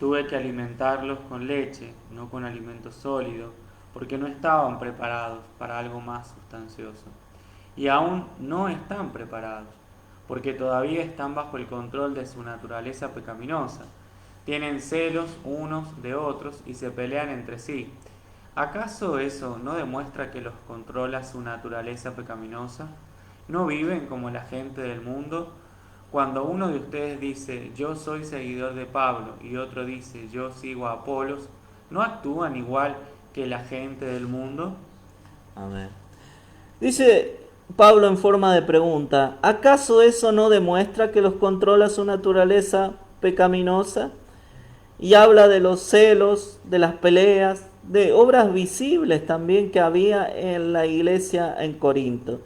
Speaker 2: Tuve que alimentarlos con leche, no con alimento sólido, porque no estaban preparados para algo más sustancioso. Y aún no están preparados, porque todavía están bajo el control de su naturaleza pecaminosa. Tienen celos unos de otros y se pelean entre sí. ¿Acaso eso no demuestra que los controla su naturaleza pecaminosa? ¿No viven como la gente del mundo? Cuando uno de ustedes dice, yo soy seguidor de Pablo, y otro dice, yo sigo a Apolos, ¿no actúan igual que la gente del mundo?
Speaker 1: Amén. Dice Pablo en forma de pregunta, ¿acaso eso no demuestra que los controla su naturaleza pecaminosa? Y habla de los celos, de las peleas, de obras visibles también que había en la iglesia en Corinto.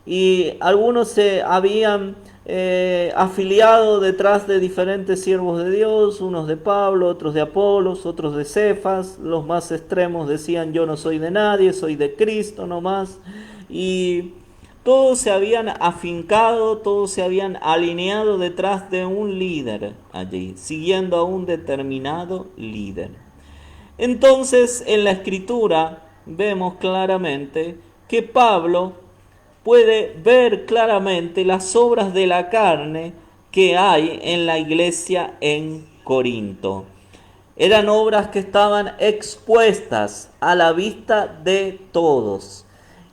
Speaker 1: Y algunos se habían afiliado detrás de diferentes siervos de Dios, unos de Pablo, otros de Apolos, otros de Cefas. Los más extremos decían, yo no soy de nadie, soy de Cristo nomás. Y todos se habían afincado, todos se habían alineado detrás de un líder allí, siguiendo a un determinado líder. Entonces, en la escritura vemos claramente que Pablo puede ver claramente las obras de la carne que hay en la iglesia en Corinto. Eran obras que estaban expuestas a la vista de todos.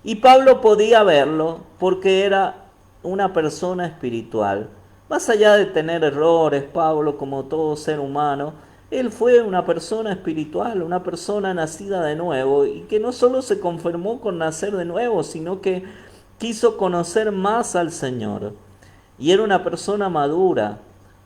Speaker 1: Y Pablo podía verlo porque era una persona espiritual. Más allá de tener errores, Pablo, como todo ser humano, él fue una persona espiritual, una persona nacida de nuevo y que no solo se conformó con nacer de nuevo, sino que quiso conocer más al Señor. Y era una persona madura,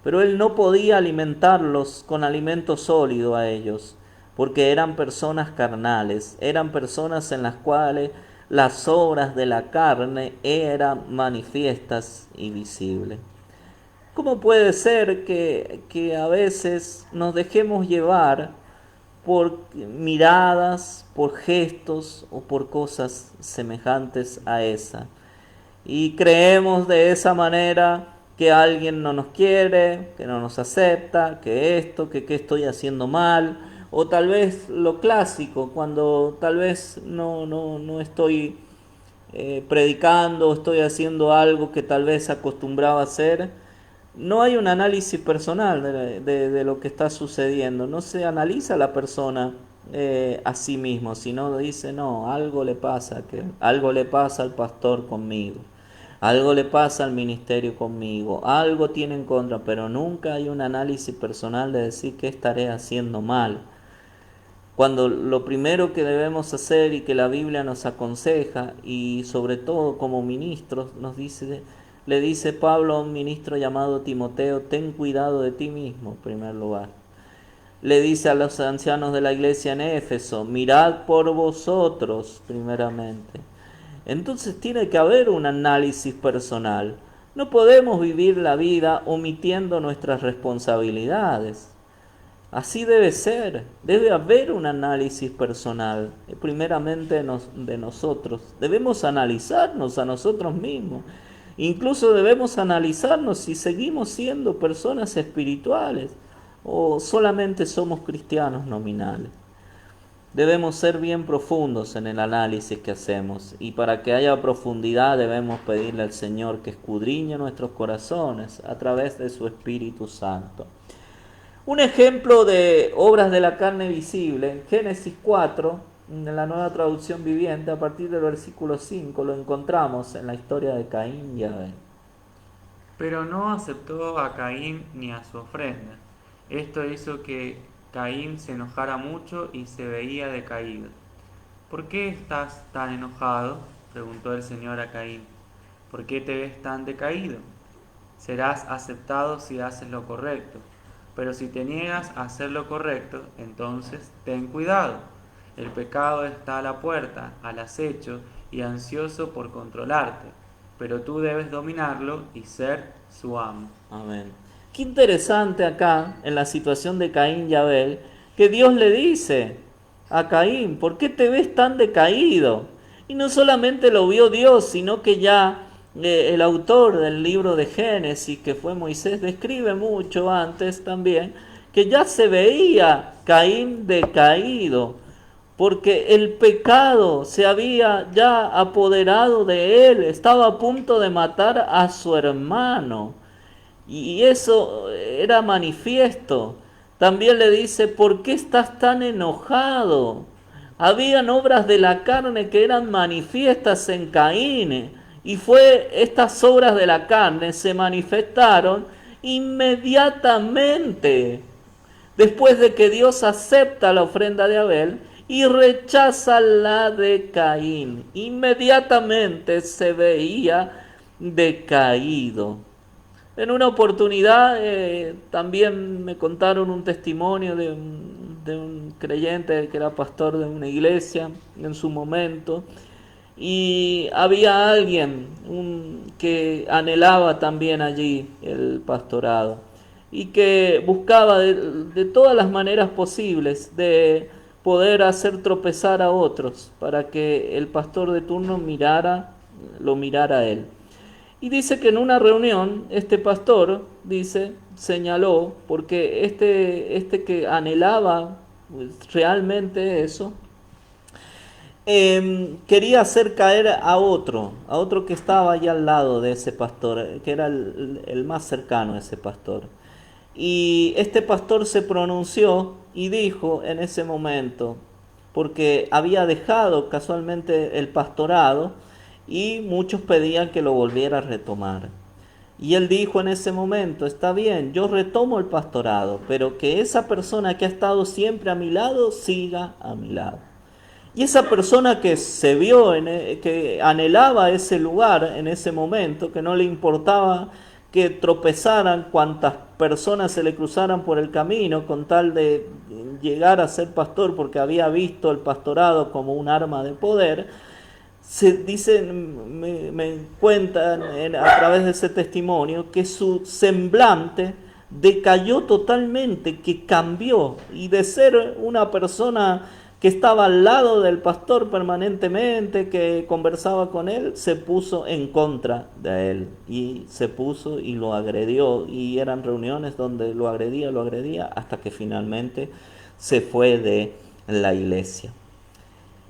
Speaker 1: pero él no podía alimentarlos con alimento sólido a ellos, porque eran personas carnales, eran personas en las cuales las obras de la carne eran manifiestas y visibles. ¿Cómo puede ser que a veces nos dejemos llevar por miradas, por gestos o por cosas semejantes a esa? Y creemos de esa manera que alguien no nos quiere, que no nos acepta, que esto, que estoy haciendo mal, o tal vez lo clásico, cuando tal vez no estoy predicando, estoy haciendo algo que tal vez acostumbraba a hacer. No hay un análisis personal de lo que está sucediendo, no se analiza la persona a sí mismo, sino dice, no, algo le pasa, que algo le pasa al pastor conmigo, algo le pasa al ministerio conmigo, algo tiene en contra, pero nunca hay un análisis personal de decir qué estaré haciendo mal. Cuando lo primero que debemos hacer y que la Biblia nos aconseja, y sobre todo como ministros, le dice Pablo a un ministro llamado Timoteo, ten cuidado de ti mismo en primer lugar. Le dice a los ancianos de la iglesia en Éfeso, mirad por vosotros primeramente. Entonces tiene que haber un análisis personal. No podemos vivir la vida omitiendo nuestras responsabilidades. Así debe ser, debe haber un análisis personal, primeramente de nosotros. Debemos analizarnos a nosotros mismos. Incluso debemos analizarnos si seguimos siendo personas espirituales o solamente somos cristianos nominales. Debemos ser bien profundos en el análisis que hacemos, y para que haya profundidad debemos pedirle al Señor que escudriñe nuestros corazones a través de su Espíritu Santo. Un ejemplo de obras de la carne visible, Génesis 4, en la Nueva Traducción Viviente, a partir del versículo 5, lo encontramos en la historia de Caín y Abel.
Speaker 2: Pero no aceptó a Caín ni a su ofrenda. Esto hizo que Caín se enojara mucho y se veía decaído. ¿Por qué estás tan enojado?, preguntó el Señor a Caín. ¿Por qué te ves tan decaído? Serás aceptado si haces lo correcto, pero si te niegas a hacer lo correcto, entonces ten cuidado. El pecado está a la puerta, al acecho y ansioso por controlarte, pero tú debes dominarlo y ser su amo.
Speaker 1: Amén. Qué interesante acá, en la situación de Caín y Abel, que Dios le dice a Caín, ¿por qué te ves tan decaído? Y no solamente lo vio Dios, sino que ya el autor del libro de Génesis, que fue Moisés, describe mucho antes también que ya se veía Caín decaído, porque el pecado se había ya apoderado de él, estaba a punto de matar a su hermano. Y eso era manifiesto. También le dice, ¿por qué estás tan enojado? Habían obras de la carne que eran manifiestas en Caín. Y estas obras de la carne se manifestaron inmediatamente después de que Dios acepta la ofrenda de Abel y rechaza la de Caín. Inmediatamente se veía decaído. En una oportunidad también me contaron un testimonio de un creyente que era pastor de una iglesia en su momento, y había alguien que anhelaba también allí el pastorado y que buscaba de todas las maneras posibles de poder hacer tropezar a otros para que el pastor de turno lo mirara a él. Y dice que en una reunión este pastor, señaló, porque este que anhelaba realmente eso, quería hacer caer a otro que estaba allá al lado de ese pastor, que era el más cercano a ese pastor. Y este pastor se pronunció y dijo en ese momento, porque había dejado casualmente el pastorado y muchos pedían que lo volviera a retomar. Y él dijo en ese momento, está bien, yo retomo el pastorado, pero que esa persona que ha estado siempre a mi lado siga a mi lado. Y esa persona que se vio, que anhelaba ese lugar en ese momento, que no le importaba que tropezaran cuantas personas se le cruzaran por el camino con tal de llegar a ser pastor, porque había visto el pastorado como un arma de poder, se dicen, me cuentan a través de ese testimonio que su semblante decayó totalmente, que cambió, y de ser una persona que estaba al lado del pastor permanentemente, que conversaba con él, se puso en contra de él y se puso y lo agredió, y eran reuniones donde lo agredía hasta que finalmente se fue de la iglesia.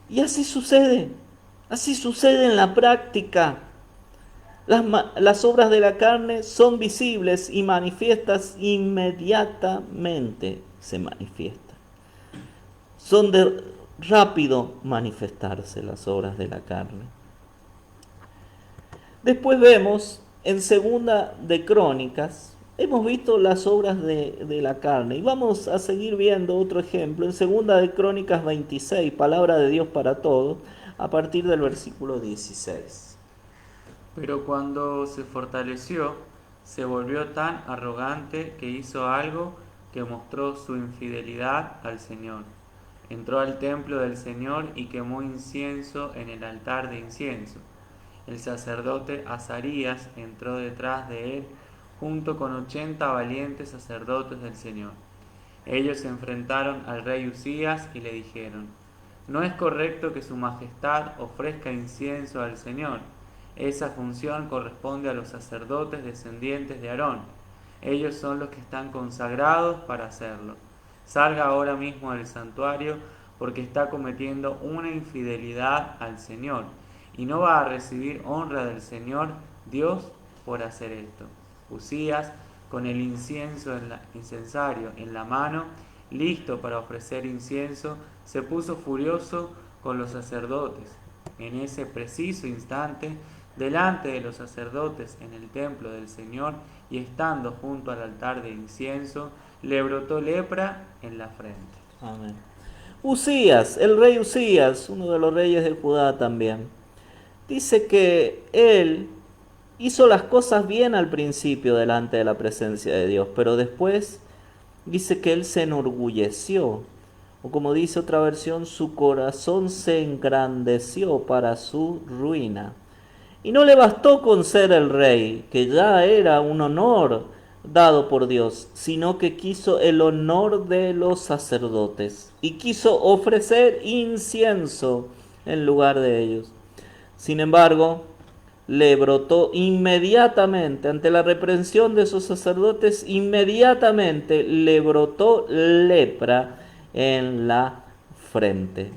Speaker 1: Y así sucede en la práctica. Las obras de la carne son visibles y manifiestas inmediatamente, se manifiestan. Son de rápido manifestarse las obras de la carne. Después vemos en Segunda de Crónicas, hemos visto las obras de la carne y vamos a seguir viendo otro ejemplo en Segunda de Crónicas 26, palabra de Dios para todos, a partir del versículo 16.
Speaker 2: Pero cuando se fortaleció, se volvió tan arrogante que hizo algo que mostró su infidelidad al Señor. Entró al templo del Señor y quemó incienso en el altar de incienso. El sacerdote Azarías entró detrás de él junto con 80 valientes sacerdotes del Señor. Ellos se enfrentaron al rey Usías y le dijeron: no es correcto que su majestad ofrezca incienso al Señor. Esa función corresponde a los sacerdotes descendientes de Aarón. Ellos son los que están consagrados para hacerlo. Salga ahora mismo del santuario, porque está cometiendo una infidelidad al Señor y no va a recibir honra del Señor Dios por hacer esto. Usías, con el incensario en la mano, listo para ofrecer incienso, se puso furioso con los sacerdotes. En ese preciso instante, delante de los sacerdotes en el templo del Señor y estando junto al altar de incienso, le brotó lepra en la frente.
Speaker 1: Amén. Usías, el rey Usías, uno de los reyes de Judá también, dice que él hizo las cosas bien al principio delante de la presencia de Dios, pero después dice que él se enorgulleció, o como dice otra versión, su corazón se engrandeció para su ruina. Y no le bastó con ser el rey, que ya era un honor dado por Dios, sino que quiso el honor de los sacerdotes y quiso ofrecer incienso en lugar de ellos. Sin embargo, le brotó inmediatamente, ante la reprensión de sus sacerdotes, inmediatamente le brotó lepra en la frente.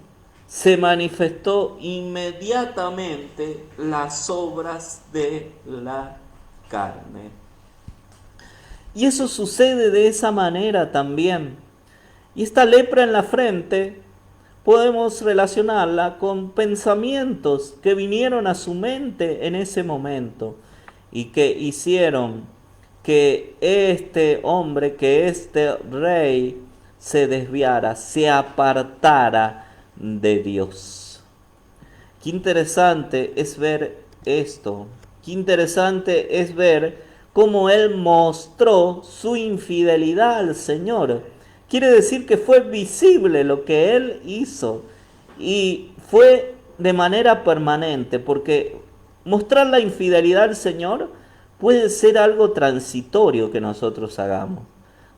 Speaker 1: Se manifestó inmediatamente las obras de la carne. Y eso sucede de esa manera también. Y esta lepra en la frente podemos relacionarla con pensamientos que vinieron a su mente en ese momento y que hicieron que este hombre, que este rey se desviara, se apartara de Dios. Qué interesante es ver esto. Qué interesante es ver cómo él mostró su infidelidad al Señor. Quiere decir que fue visible lo que él hizo y fue de manera permanente, porque mostrar la infidelidad al Señor puede ser algo transitorio que nosotros hagamos.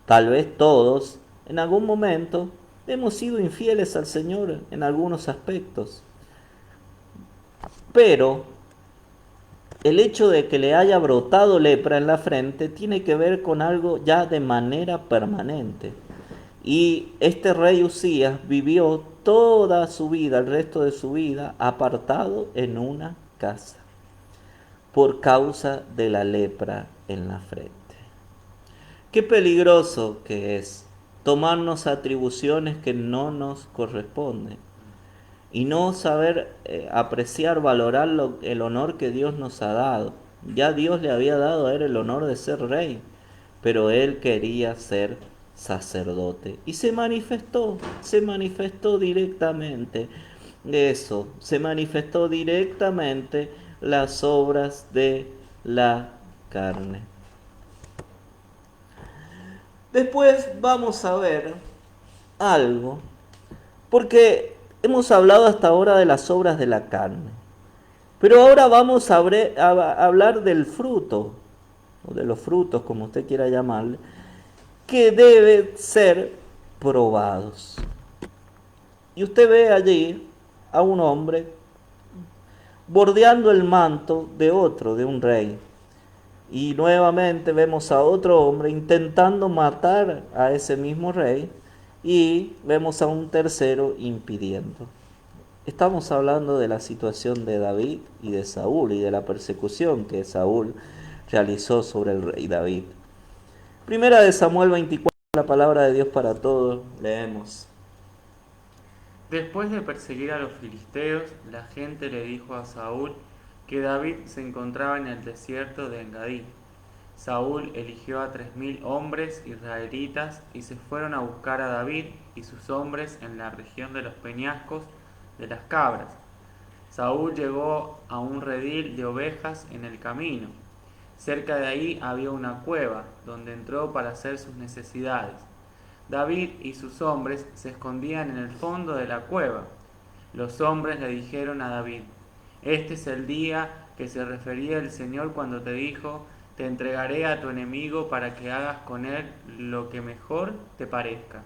Speaker 1: Tal vez todos en algún momento hemos sido infieles al Señor en algunos aspectos. Pero el hecho de que le haya brotado lepra en la frente tiene que ver con algo ya de manera permanente. Y este rey Usías vivió toda su vida, el resto de su vida, apartado en una casa por causa de la lepra en la frente. Qué peligroso que es tomarnos atribuciones que no nos corresponden y no saber apreciar, valorar el honor que Dios nos ha dado. Ya Dios le había dado a él el honor de ser rey, pero él quería ser sacerdote y se manifestó directamente eso, se manifestó directamente las obras de la carne. Después vamos a ver algo, porque hemos hablado hasta ahora de las obras de la carne, pero ahora vamos a hablar del fruto, o de los frutos, como usted quiera llamarle, que deben ser probados. Y usted ve allí a un hombre bordeando el manto de otro, de un rey. Y nuevamente vemos a otro hombre intentando matar a ese mismo rey y vemos a un tercero impidiendo. Estamos hablando de la situación de David y de Saúl y de la persecución que Saúl realizó sobre el rey David. Primera de Samuel 24, la palabra de Dios para todos, leemos.
Speaker 2: Después de perseguir a los filisteos, la gente le dijo a Saúl que David se encontraba en el desierto de Engadí. Saúl eligió a 3000 hombres israelitas y se fueron a buscar a David y sus hombres en la región de los peñascos de las cabras. Saúl llegó a un redil de ovejas en el camino. Cerca de ahí había una cueva, donde entró para hacer sus necesidades. David y sus hombres se escondían en el fondo de la cueva. Los hombres le dijeron a David: Este es el día que se refería el Señor cuando te dijo: Te entregaré a tu enemigo para que hagas con él lo que mejor te parezca.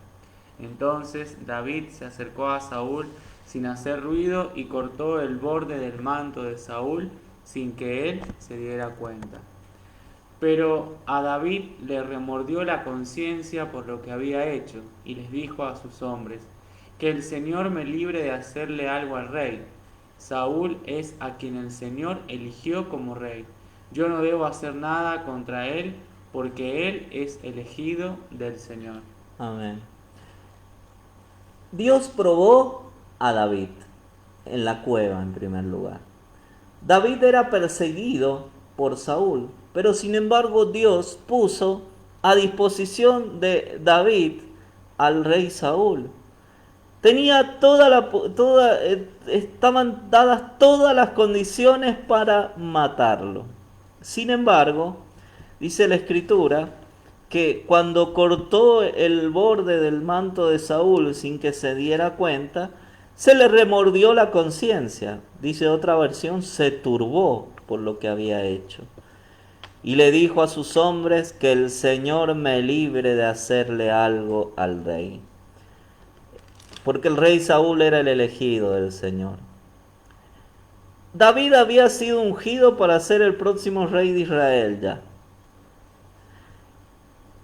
Speaker 2: Entonces David se acercó a Saúl sin hacer ruido y cortó el borde del manto de Saúl sin que él se diera cuenta. Pero a David le remordió la conciencia por lo que había hecho, y les dijo a sus hombres: Que el Señor me libre de hacerle algo al rey. Saúl es a quien el Señor eligió como rey. Yo no debo hacer nada contra él, porque él es elegido del Señor.
Speaker 1: Amén. Dios probó a David en la cueva en primer lugar. David era perseguido por Saúl, pero sin embargo Dios puso a disposición de David al rey Saúl. Tenía estaban dadas todas las condiciones para matarlo. Sin embargo, dice la escritura que cuando cortó el borde del manto de Saúl sin que se diera cuenta, se le remordió la conciencia. Dice otra versión, se turbó por lo que había hecho. Y le dijo a sus hombres: que el Señor me libre de hacerle algo al rey. Porque el rey Saúl era el elegido del Señor. David había sido ungido para ser el próximo rey de Israel ya.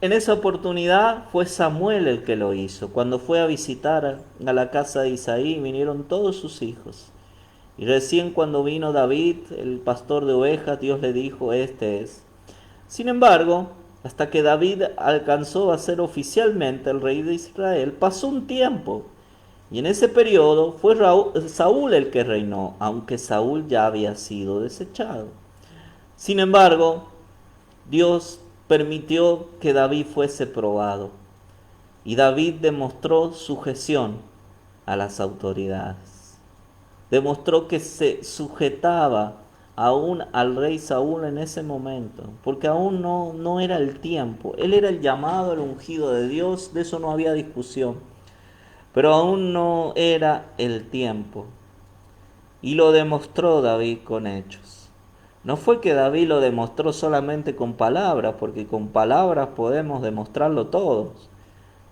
Speaker 1: En esa oportunidad fue Samuel el que lo hizo. Cuando fue a visitar a la casa de Isaí, vinieron todos sus hijos. Y recién cuando vino David, el pastor de ovejas, Dios le dijo, este es. Sin embargo, hasta que David alcanzó a ser oficialmente el rey de Israel, pasó un tiempo. Y en ese periodo fue Saúl el que reinó, aunque Saúl ya había sido desechado. Sin embargo, Dios permitió que David fuese probado. Y David demostró sujeción a las autoridades. Demostró que se sujetaba aún al rey Saúl en ese momento, porque aún no era el tiempo. Él era el llamado, el ungido de Dios, de eso no había discusión, pero aún no era el tiempo. Y lo demostró David con hechos. No fue que David lo demostró solamente con palabras, porque con palabras podemos demostrarlo todos,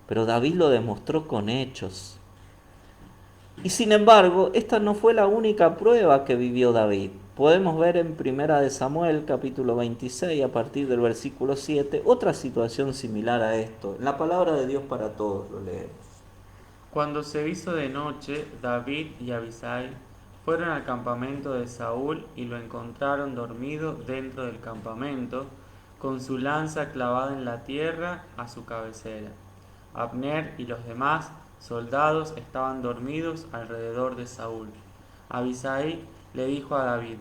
Speaker 1: pero David lo demostró con hechos. Y sin embargo, esta no fue la única prueba que vivió David. Podemos ver en Primera de Samuel, capítulo 26, a partir del versículo 7, otra situación similar a esto. En la palabra de Dios para todos lo leemos.
Speaker 2: Cuando se hizo de noche, David y Abisai fueron al campamento de Saúl y lo encontraron dormido dentro del campamento, con su lanza clavada en la tierra a su cabecera. Abner y los demás soldados estaban dormidos alrededor de Saúl. Abisai le dijo a David: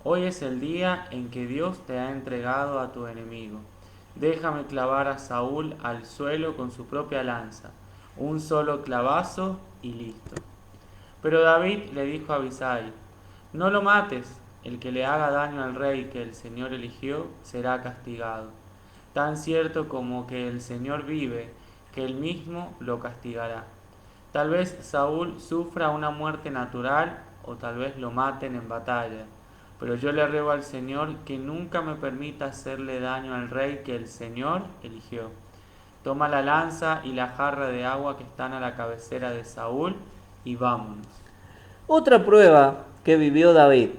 Speaker 2: Hoy es el día en que Dios te ha entregado a tu enemigo. Déjame clavar a Saúl al suelo con su propia lanza. Un solo clavazo y listo. Pero David le dijo a Abisai: No lo mates, el que le haga daño al rey que el Señor eligió será castigado. Tan cierto como que el Señor vive, que él mismo lo castigará. Tal vez Saúl sufra una muerte natural o tal vez lo maten en batalla, pero yo le ruego al Señor que nunca me permita hacerle daño al rey que el Señor eligió. Toma la lanza y la jarra de agua que están a la cabecera de Saúl y vámonos.
Speaker 1: Otra prueba que vivió David.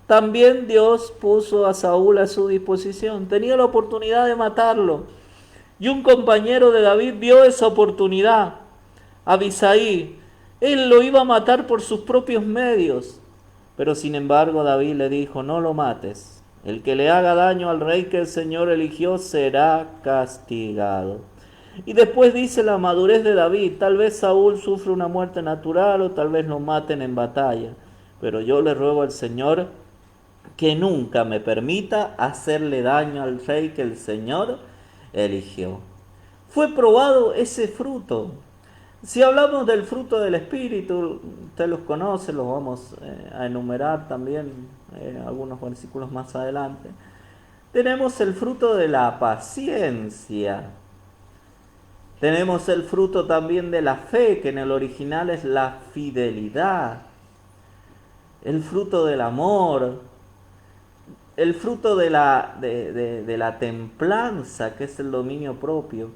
Speaker 1: También Dios puso a Saúl a su disposición. Tenía la oportunidad de matarlo. Y un compañero de David vio esa oportunidad. Abisai. Él lo iba a matar por sus propios medios. Pero sin embargo David le dijo, no lo mates. El que le haga daño al rey que el Señor eligió será castigado. Y después dice la madurez de David, tal vez Saúl sufre una muerte natural o tal vez lo maten en batalla, pero yo le ruego al Señor que nunca me permita hacerle daño al rey que el Señor eligió. Fue probado ese fruto. Si hablamos del fruto del Espíritu, usted los conoce, los vamos a enumerar también algunos versículos más adelante. Tenemos el fruto de la paciencia. Tenemos el fruto también de la fe, que en el original es la fidelidad. El fruto del amor. El fruto de la templanza, que es el dominio propio.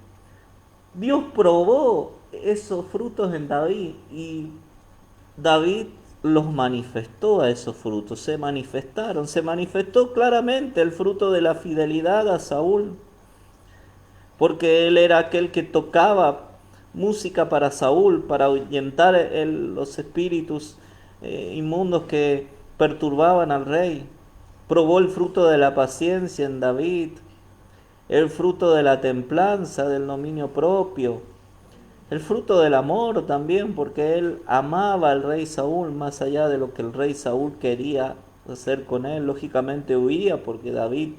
Speaker 1: Dios probó esos frutos en David y David los manifestó a esos frutos. Se manifestaron. Se manifestó claramente el fruto de la fidelidad a Saúl, porque él era aquel que tocaba música para Saúl, para ahuyentar los espíritus inmundos que perturbaban al rey. Probó el fruto de la paciencia en David, el fruto de la templanza, del dominio propio, el fruto del amor también, porque él amaba al rey Saúl más allá de lo que el rey Saúl quería hacer con él. Lógicamente huía porque David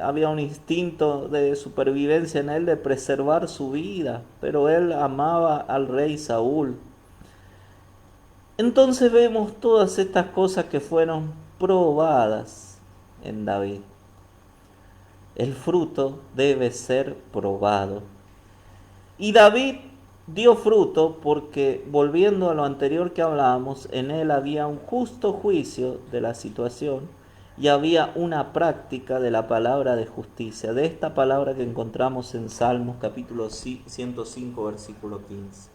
Speaker 1: había un instinto de supervivencia en él de preservar su vida, pero él amaba al rey Saúl. Entonces vemos todas estas cosas que fueron probadas en David. El fruto debe ser probado. Y David dio fruto porque, volviendo a lo anterior que hablábamos, en él había un justo juicio de la situación y había una práctica de la palabra de justicia, de esta palabra que encontramos en Salmos capítulo 105, versículo 15.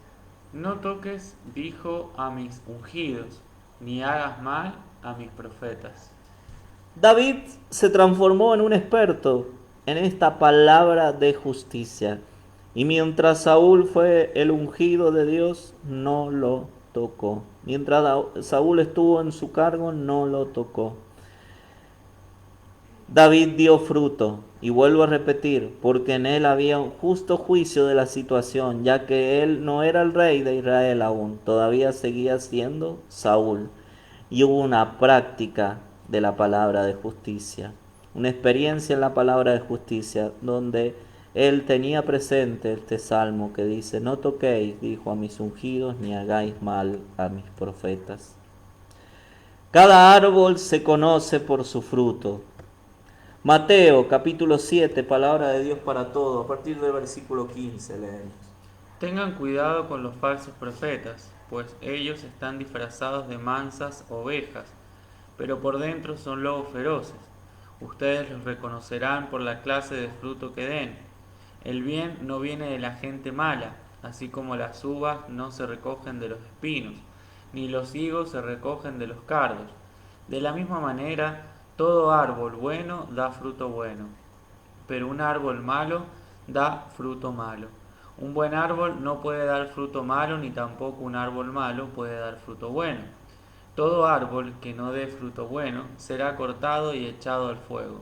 Speaker 2: No toques, dijo, a mis ungidos, ni hagas mal a mis profetas.
Speaker 1: David se transformó en un experto en esta palabra de justicia. Y mientras Saúl fue el ungido de Dios, no lo tocó. Mientras Saúl estuvo en su cargo, no lo tocó. David dio fruto, y vuelvo a repetir, porque en él había un justo juicio de la situación, ya que él no era el rey de Israel aún, todavía seguía siendo Saúl. Y hubo una práctica de la palabra de justicia, una experiencia en la palabra de justicia, donde él tenía presente este salmo que dice: no toquéis, dijo, a mis ungidos, ni hagáis mal a mis profetas. Cada árbol se conoce por su fruto. Mateo capítulo 7, palabra de Dios para todos, a partir del versículo 15 leemos.
Speaker 2: Tengan cuidado con los falsos profetas, pues ellos están disfrazados de mansas ovejas, pero por dentro son lobos feroces. Ustedes los reconocerán por la clase de fruto que den. El bien no viene de la gente mala, así como las uvas no se recogen de los espinos, ni los higos se recogen de los cardos. De la misma manera, todo árbol bueno da fruto bueno, pero un árbol malo da fruto malo. Un buen árbol no puede dar fruto malo, ni tampoco un árbol malo puede dar fruto bueno. Todo árbol que no dé fruto bueno será cortado y echado al fuego.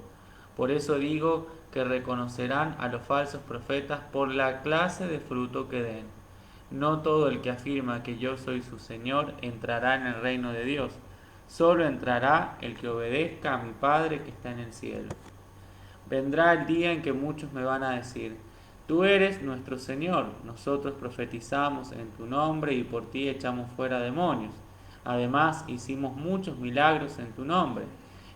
Speaker 2: Por eso digo que reconocerán a los falsos profetas por la clase de fruto que den. No todo el que afirma que yo soy su Señor entrará en el reino de Dios. Solo entrará el que obedezca a mi Padre que está en el cielo. Vendrá el día en que muchos me van a decir: tú eres nuestro Señor, nosotros profetizamos en tu nombre y por ti echamos fuera demonios. Además, hicimos muchos milagros en tu nombre.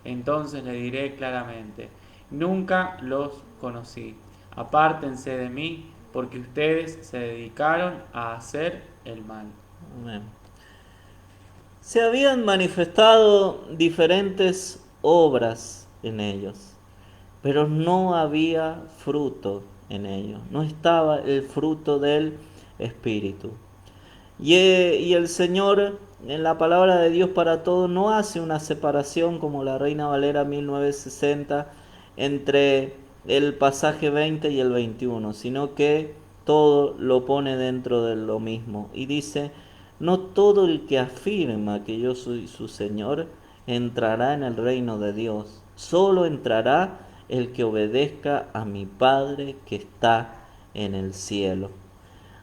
Speaker 2: Entonces le diré claramente: nunca los conocí. Apártense de mí, porque ustedes se dedicaron a hacer el mal.
Speaker 1: Amén. Se habían manifestado diferentes obras en ellos, pero no había fruto en ellos, no estaba el fruto del Espíritu. Y el Señor, en la palabra de Dios para todos, no hace una separación como la Reina Valera 1960 entre el pasaje 20 y el 21, sino que todo lo pone dentro de lo mismo. Y dice: no todo el que afirma que yo soy su Señor entrará en el reino de Dios, solo entrará el que obedezca a mi Padre que está en el cielo.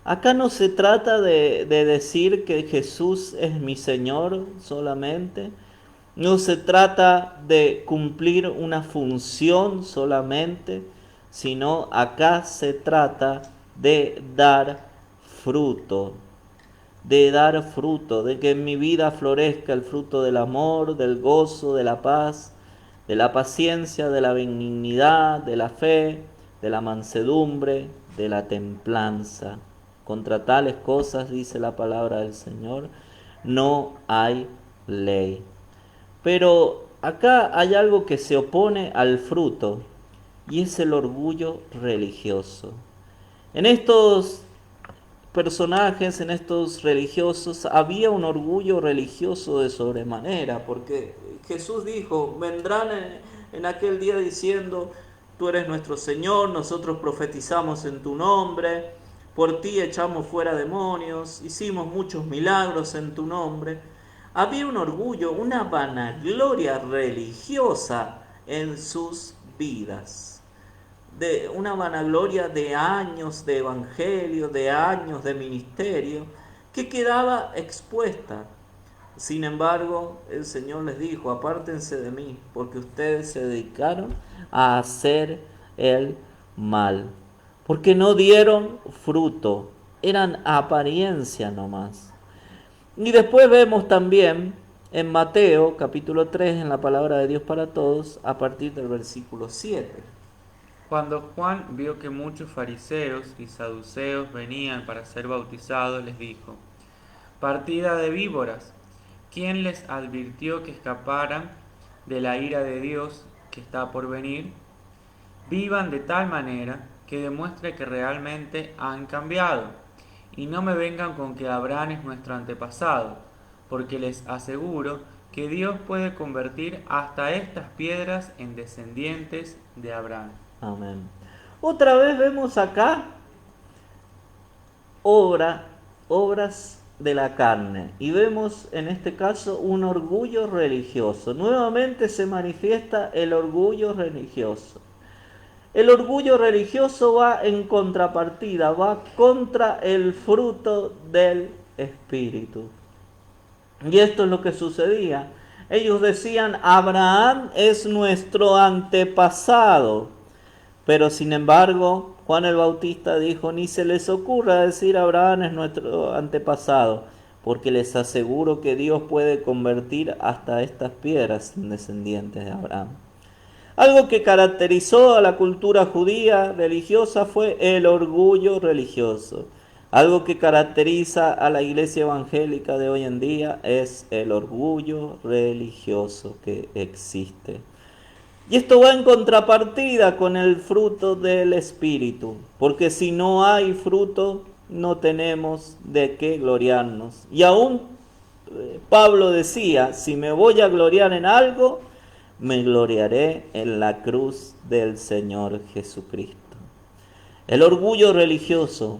Speaker 1: Acá no se trata de decir que Jesús es mi Señor solamente. No se trata de cumplir una función solamente, sino acá se trata de dar fruto, de que en mi vida florezca el fruto del amor, del gozo, de la paz, de la paciencia, de la benignidad, de la fe, de la mansedumbre, de la templanza. Contra tales cosas, dice la palabra del Señor, no hay ley. Pero acá hay algo que se opone al fruto, y es el orgullo religioso. En estos personajes, en estos religiosos, había un orgullo religioso de sobremanera, porque Jesús dijo: vendrán en aquel día diciendo: tú eres nuestro Señor, nosotros profetizamos en tu nombre, por ti echamos fuera demonios, hicimos muchos milagros en tu nombre. Había un orgullo, una vanagloria religiosa en sus vidas, de una vanagloria de años de evangelio, de años de ministerio, que quedaba expuesta. Sin embargo, el Señor les dijo: apártense de mí, porque ustedes se dedicaron a hacer el mal, porque no dieron fruto, eran apariencia nomás. Y después vemos también en Mateo capítulo 3, en la palabra de Dios para todos, a partir del versículo 7.
Speaker 2: Cuando Juan vio que muchos fariseos y saduceos venían para ser bautizados, les dijo: partida de víboras, ¿quién les advirtió que escaparan de la ira de Dios que está por venir? Vivan de tal manera que demuestre que realmente han cambiado, y no me vengan con que Abraham es nuestro antepasado, porque les aseguro que Dios puede convertir hasta estas piedras en descendientes de Abraham.
Speaker 1: Amén. Otra vez vemos acá obras de la carne, y vemos en este caso un orgullo religioso. Nuevamente se manifiesta el orgullo religioso. El orgullo religioso va en contrapartida, va contra el fruto del Espíritu. Y esto es lo que sucedía. Ellos decían: Abraham es nuestro antepasado. Pero sin embargo, Juan el Bautista dijo: ni se les ocurra decir Abraham es nuestro antepasado, porque les aseguro que Dios puede convertir hasta estas piedras en descendientes de Abraham. Algo que caracterizó a la cultura judía religiosa fue el orgullo religioso. Algo que caracteriza a la iglesia evangélica de hoy en día es el orgullo religioso que existe. Y esto va en contrapartida con el fruto del Espíritu, porque si no hay fruto, no tenemos de qué gloriarnos. Y aún Pablo decía: si me voy a gloriar en algo, me gloriaré en la cruz del Señor Jesucristo. El orgullo religioso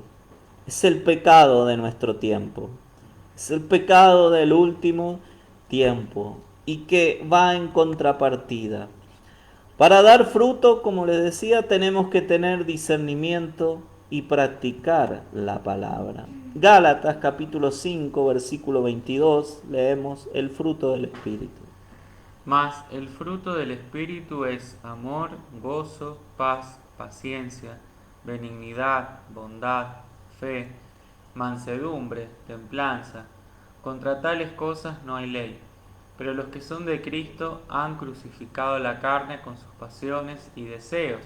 Speaker 1: es el pecado de nuestro tiempo, es el pecado del último tiempo, y que va en contrapartida. Para dar fruto, como les decía, tenemos que tener discernimiento y practicar la palabra. Gálatas capítulo 5, versículo 22, leemos el fruto del Espíritu.
Speaker 2: Mas el fruto del Espíritu es amor, gozo, paz, paciencia, benignidad, bondad, fe, mansedumbre, templanza. Contra tales cosas no hay ley. Pero los que son de Cristo han crucificado la carne con sus pasiones y deseos.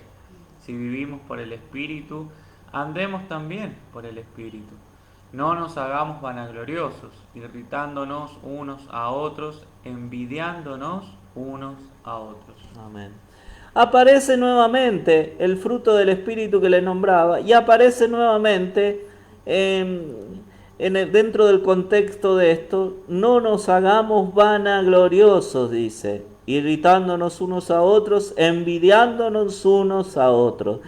Speaker 2: Si vivimos por el Espíritu, andemos también por el Espíritu. No nos hagamos vanagloriosos, irritándonos unos a otros, envidiándonos unos a otros.
Speaker 1: Amén. Aparece nuevamente el fruto del Espíritu que le nombraba, y aparece nuevamente dentro del contexto de esto: no nos hagamos vanagloriosos, dice, irritándonos unos a otros, envidiándonos unos a otros.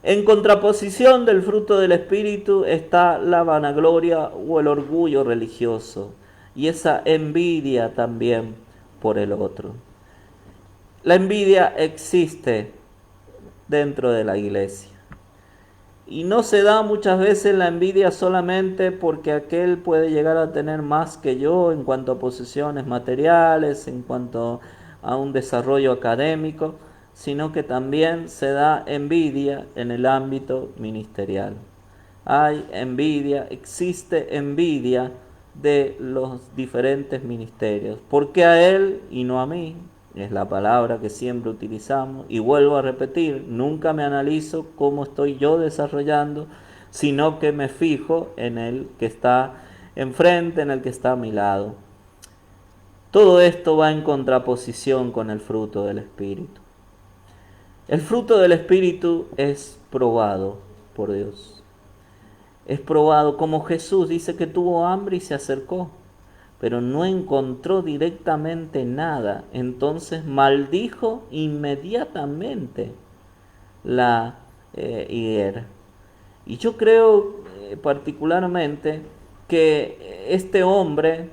Speaker 1: En contraposición del fruto del Espíritu está la vanagloria o el orgullo religioso, y esa envidia también por el otro. La envidia existe dentro de la iglesia. Y no se da muchas veces la envidia solamente porque aquel puede llegar a tener más que yo en cuanto a posesiones materiales, en cuanto a un desarrollo académico, sino que también se da envidia en el ámbito ministerial. Hay envidia, existe envidia de los diferentes ministerios. ¿Por qué a él y no a mí? Es la palabra que siempre utilizamos, y vuelvo a repetir: nunca me analizo cómo estoy yo desarrollando, sino que me fijo en el que está enfrente, en el que está a mi lado. Todo esto va en contraposición con el fruto del Espíritu. El fruto del Espíritu es probado por Dios. Es probado, como Jesús dice que tuvo hambre y se acercó, pero no encontró directamente nada. Entonces maldijo inmediatamente la higuera. Y yo creo particularmente que este hombre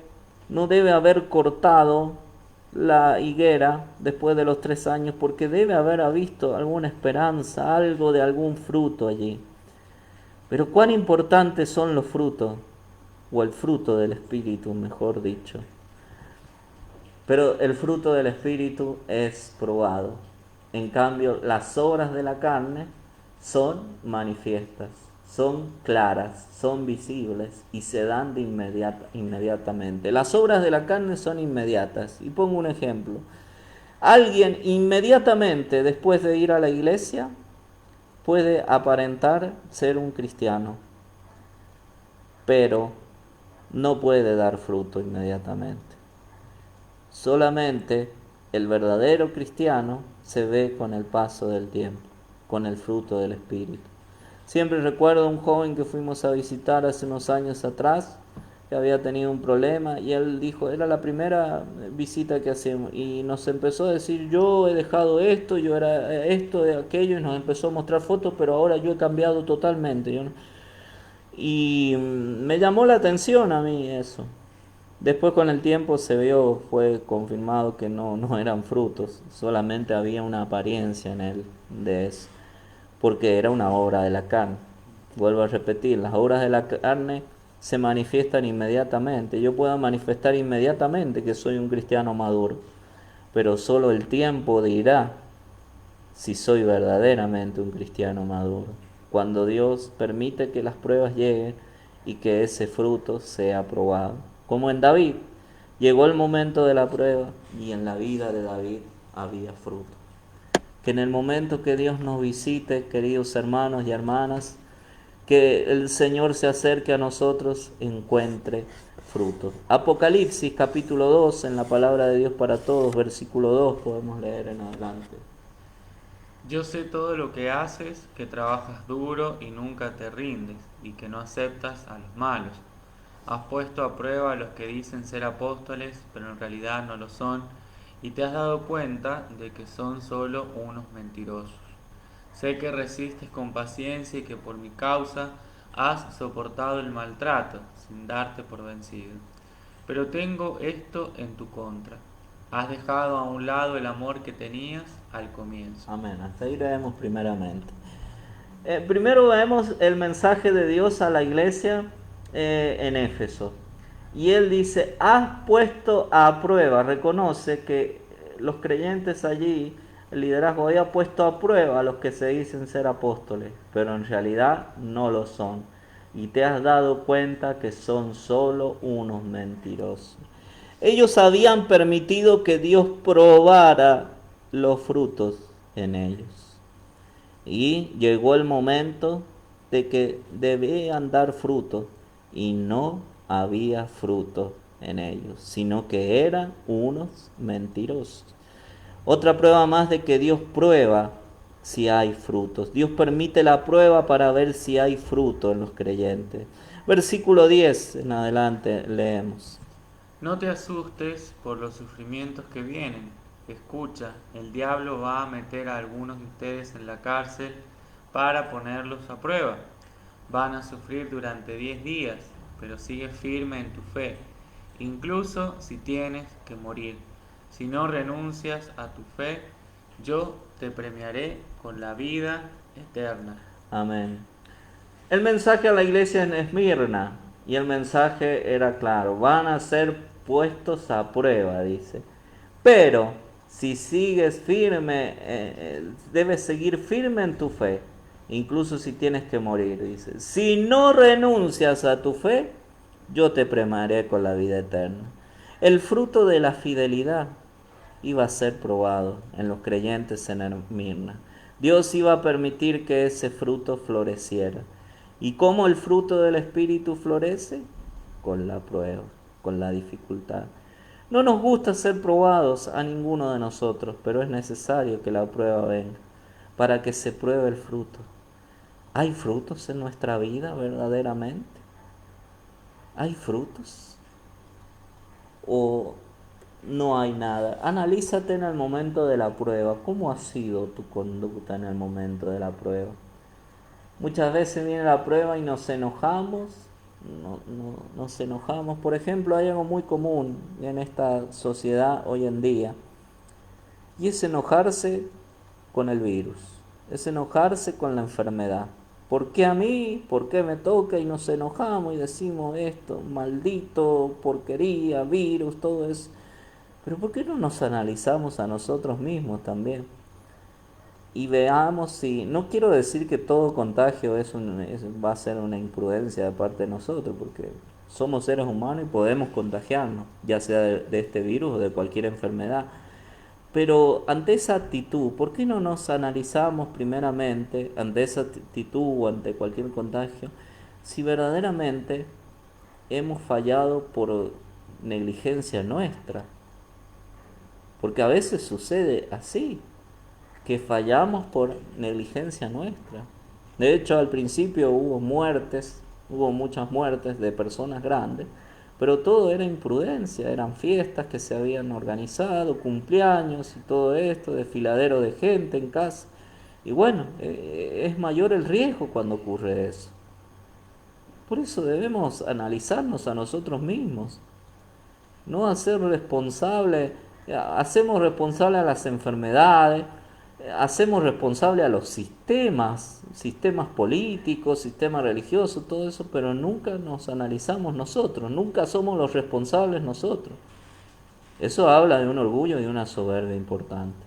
Speaker 1: no debe haber cortado la higuera después de los 3 años, porque debe haber visto alguna esperanza, algo de algún fruto allí. Pero cuán importantes son los frutos, o el fruto del Espíritu, mejor dicho. Pero el fruto del Espíritu es probado. En cambio, las obras de la carne son manifiestas, son claras, son visibles y se dan de inmediatamente. Las obras de la carne son inmediatas. Y pongo un ejemplo. Alguien inmediatamente después de ir a la iglesia puede aparentar ser un cristiano, pero no puede dar fruto inmediatamente. Solamente el verdadero cristiano se ve con el paso del tiempo, con el fruto del Espíritu. Siempre recuerdo a un joven que fuimos a visitar hace unos años atrás, que había tenido un problema, y él dijo, era la primera visita que hacemos, y nos empezó a decir, yo he dejado esto, yo era esto, de aquello, y nos empezó a mostrar fotos, pero ahora yo he cambiado totalmente. Y me llamó la atención a mí eso. Después con el tiempo se vio, fue confirmado que no eran frutos, solamente había una apariencia en él de eso, porque era una obra de la carne. Vuelvo a repetir, las obras de la carne se manifiestan inmediatamente. Yo puedo manifestar inmediatamente que soy un cristiano maduro, pero solo el tiempo dirá si soy verdaderamente un cristiano maduro. Cuando Dios permite que las pruebas lleguen y que ese fruto sea probado. Como en David, llegó el momento de la prueba y en la vida de David había fruto. Que en el momento que Dios nos visite, queridos hermanos y hermanas, que el Señor se acerque a nosotros, encuentre fruto. Apocalipsis capítulo 2, en la palabra de Dios para todos, versículo 2, podemos leer en adelante.
Speaker 2: Yo sé todo lo que haces, que trabajas duro y nunca te rindes, y que no aceptas a los malos. Has puesto a prueba a los que dicen ser apóstoles, pero en realidad no lo son, y te has dado cuenta de que son solo unos mentirosos. Sé que resistes con paciencia y que por mi causa has soportado el maltrato, sin darte por vencido. Pero tengo esto en tu contra. Has dejado a un lado el amor que tenías al comienzo.
Speaker 1: Amén. Hasta ahí leemos primeramente. Primero vemos el mensaje de Dios a la iglesia en Éfeso. Y él dice, has puesto a prueba, reconoce que los creyentes allí, el liderazgo había puesto a prueba a los que se dicen ser apóstoles, pero en realidad no lo son. Y te has dado cuenta que son solo unos mentirosos. Ellos habían permitido que Dios probara los frutos en ellos. Y llegó el momento de que debían dar fruto y no había fruto en ellos, sino que eran unos mentirosos. Otra prueba más de que Dios prueba si hay frutos. Dios permite la prueba para ver si hay fruto en los creyentes. Versículo 10 en adelante leemos.
Speaker 2: No te asustes por los sufrimientos que vienen. Escucha, el diablo va a meter a algunos de ustedes en la cárcel para ponerlos a prueba. Van a sufrir durante 10 días, pero sigue firme en tu fe, incluso si tienes que morir. Si no renuncias a tu fe, yo te premiaré con la vida eterna.
Speaker 1: Amén. El mensaje a la iglesia en Esmirna, y el mensaje era claro, van a ser puestos a prueba, dice. Pero si sigues firme, debes seguir firme en tu fe, incluso si tienes que morir, dice. Si no renuncias a tu fe, yo te premiaré con la vida eterna. El fruto de la fidelidad iba a ser probado en los creyentes en Esmirna. Dios iba a permitir que ese fruto floreciera. ¿Y cómo el fruto del Espíritu florece? Con la prueba, con la dificultad. No nos gusta ser probados a ninguno de nosotros, pero es necesario que la prueba venga para que se pruebe el fruto. ¿Hay frutos en nuestra vida verdaderamente? ¿Hay frutos? ¿O no hay nada? Analízate en el momento de la prueba. ¿Cómo ha sido tu conducta en el momento de la prueba? Muchas veces viene la prueba y nos enojamos, nos enojamos. Por ejemplo, hay algo muy común en esta sociedad hoy en día, y es enojarse con el virus, es enojarse con la enfermedad. ¿Por qué a mí? ¿Por qué me toca? Y nos enojamos y decimos esto, maldito, porquería, virus, todo eso. Pero ¿por qué no nos analizamos a nosotros mismos también? Y veamos si, no quiero decir que todo contagio va a ser una imprudencia de parte de nosotros, porque somos seres humanos y podemos contagiarnos, ya sea de este virus o de cualquier enfermedad. Pero ante esa actitud, ¿por qué no nos analizamos primeramente, ante esa actitud o ante cualquier contagio, si verdaderamente hemos fallado por negligencia nuestra? Porque a veces sucede así, que fallamos por negligencia nuestra. De hecho, al principio hubo muchas muertes de personas grandes, pero todo era imprudencia, eran fiestas que se habían organizado, cumpleaños y todo esto, desfiladero de gente en casa. Y bueno, es mayor el riesgo cuando ocurre eso. Por eso debemos analizarnos a nosotros mismos, no hacer responsable, hacemos responsable a las enfermedades, hacemos responsable a los sistemas políticos, sistemas religiosos, todo eso, pero nunca nos analizamos nosotros, nunca somos los responsables nosotros. Eso habla de un orgullo y de una soberbia importante.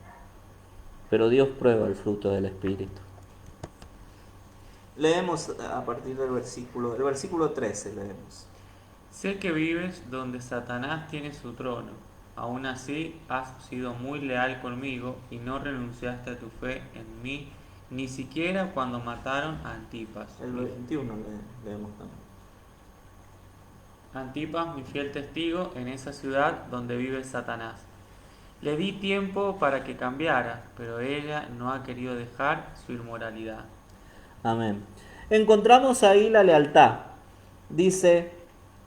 Speaker 1: Pero Dios prueba el fruto del Espíritu. Leemos a partir del versículo 13 leemos.
Speaker 2: Sé que vives donde Satanás tiene su trono. Aún así has sido muy leal conmigo y no renunciaste a tu fe en mí, ni siquiera cuando mataron a Antipas.
Speaker 1: El 21 leemos también.
Speaker 2: Antipas, mi fiel testigo, en esa ciudad donde vive Satanás. Le di tiempo para que cambiara, pero ella no ha querido dejar su inmoralidad.
Speaker 1: Amén. Encontramos ahí la lealtad. Dice,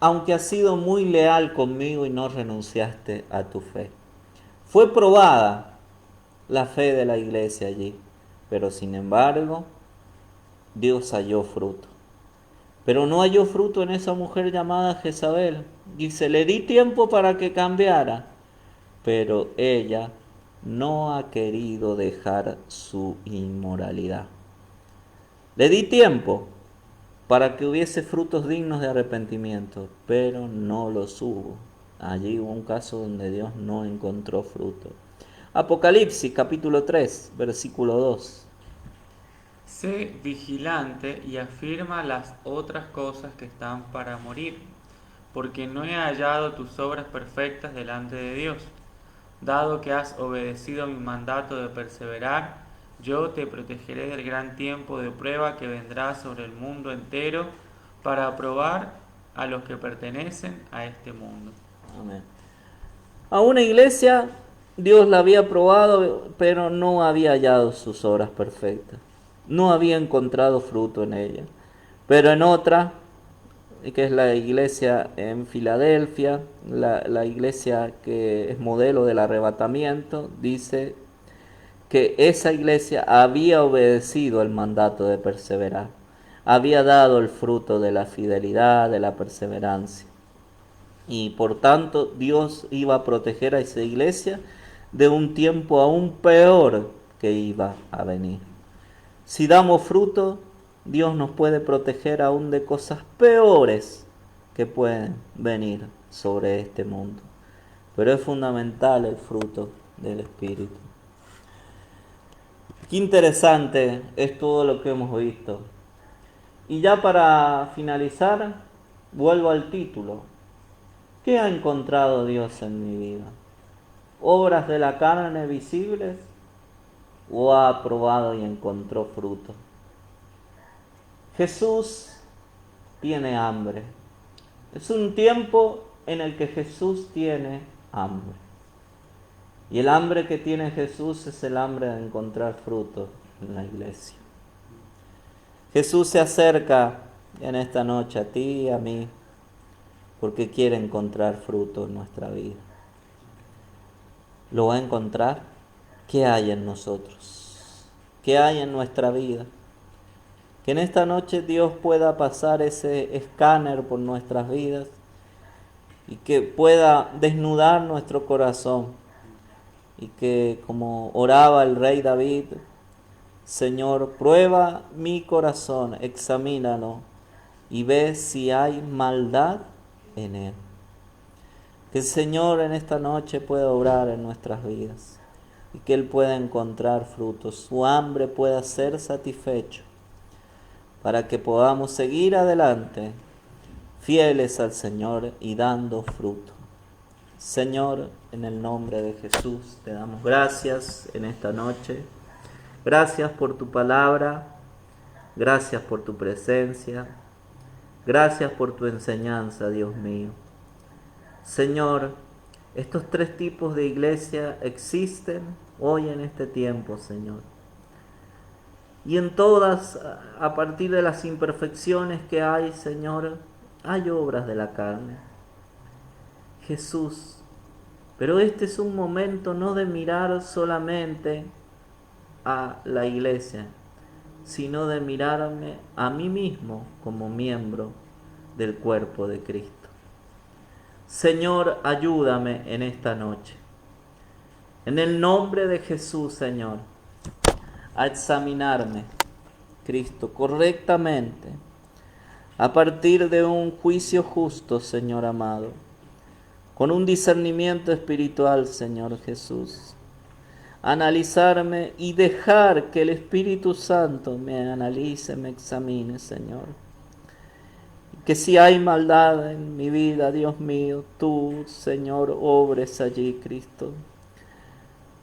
Speaker 1: aunque has sido muy leal conmigo y no renunciaste a tu fe. Fue probada la fe de la iglesia allí, pero sin embargo, Dios halló fruto. Pero no halló fruto en esa mujer llamada Jezabel. Dice, le di tiempo para que cambiara, pero ella no ha querido dejar su inmoralidad. Le di tiempo para que hubiese frutos dignos de arrepentimiento, pero no los hubo. Allí hubo un caso donde Dios no encontró fruto. Apocalipsis capítulo 3, versículo 2.
Speaker 2: Sé vigilante y afirma las otras cosas que están para morir, porque no he hallado tus obras perfectas delante de Dios. Dado que has obedecido mi mandato de perseverar, yo te protegeré del gran tiempo de prueba que vendrá sobre el mundo entero para probar a los que pertenecen a este mundo.
Speaker 1: Amén. A una iglesia Dios la había probado, pero no había hallado sus obras perfectas. No había encontrado fruto en ella. Pero en otra, que es la iglesia en Filadelfia, la iglesia que es modelo del arrebatamiento, dice que esa iglesia había obedecido el mandato de perseverar, había dado el fruto de la fidelidad, de la perseverancia. Y por tanto Dios iba a proteger a esa iglesia de un tiempo aún peor que iba a venir. Si damos fruto, Dios nos puede proteger aún de cosas peores que pueden venir sobre este mundo. Pero es fundamental el fruto del Espíritu. Qué interesante es todo lo que hemos visto. Y ya para finalizar, vuelvo al título. ¿Qué ha encontrado Dios en mi vida? ¿Obras de la carne visibles? ¿O ha probado y encontró fruto? Jesús tiene hambre. Es un tiempo en el que Jesús tiene hambre. Y el hambre que tiene Jesús es el hambre de encontrar fruto en la iglesia. Jesús se acerca en esta noche a ti y a mí porque quiere encontrar fruto en nuestra vida. ¿Lo va a encontrar? ¿Qué hay en nosotros? ¿Qué hay en nuestra vida? Que en esta noche Dios pueda pasar ese escáner por nuestras vidas y que pueda desnudar nuestro corazón y que, como oraba el rey David, Señor, prueba mi corazón, examínalo y ve si hay maldad en él. Que el Señor en esta noche pueda obrar en nuestras vidas y que Él pueda encontrar frutos, su hambre pueda ser satisfecho para que podamos seguir adelante fieles al Señor y dando fruto. Señor, en el nombre de Jesús te damos gracias en esta noche. Gracias por tu palabra, gracias por tu presencia, gracias por tu enseñanza, Dios mío. Señor, estos tres tipos de iglesia existen hoy en este tiempo, Señor. Y en todas, a partir de las imperfecciones que hay, Señor, hay obras de la carne. Jesús. Pero este es un momento no de mirar solamente a la iglesia, sino de mirarme a mí mismo como miembro del cuerpo de Cristo. Señor, ayúdame en esta noche. En el nombre de Jesús, Señor, a examinarme, Cristo, correctamente, a partir de un juicio justo, Señor amado, con un discernimiento espiritual, Señor Jesús. Analizarme y dejar que el Espíritu Santo me analice, me examine, Señor. Que si hay maldad en mi vida, Dios mío, tú, Señor, obres allí, Cristo.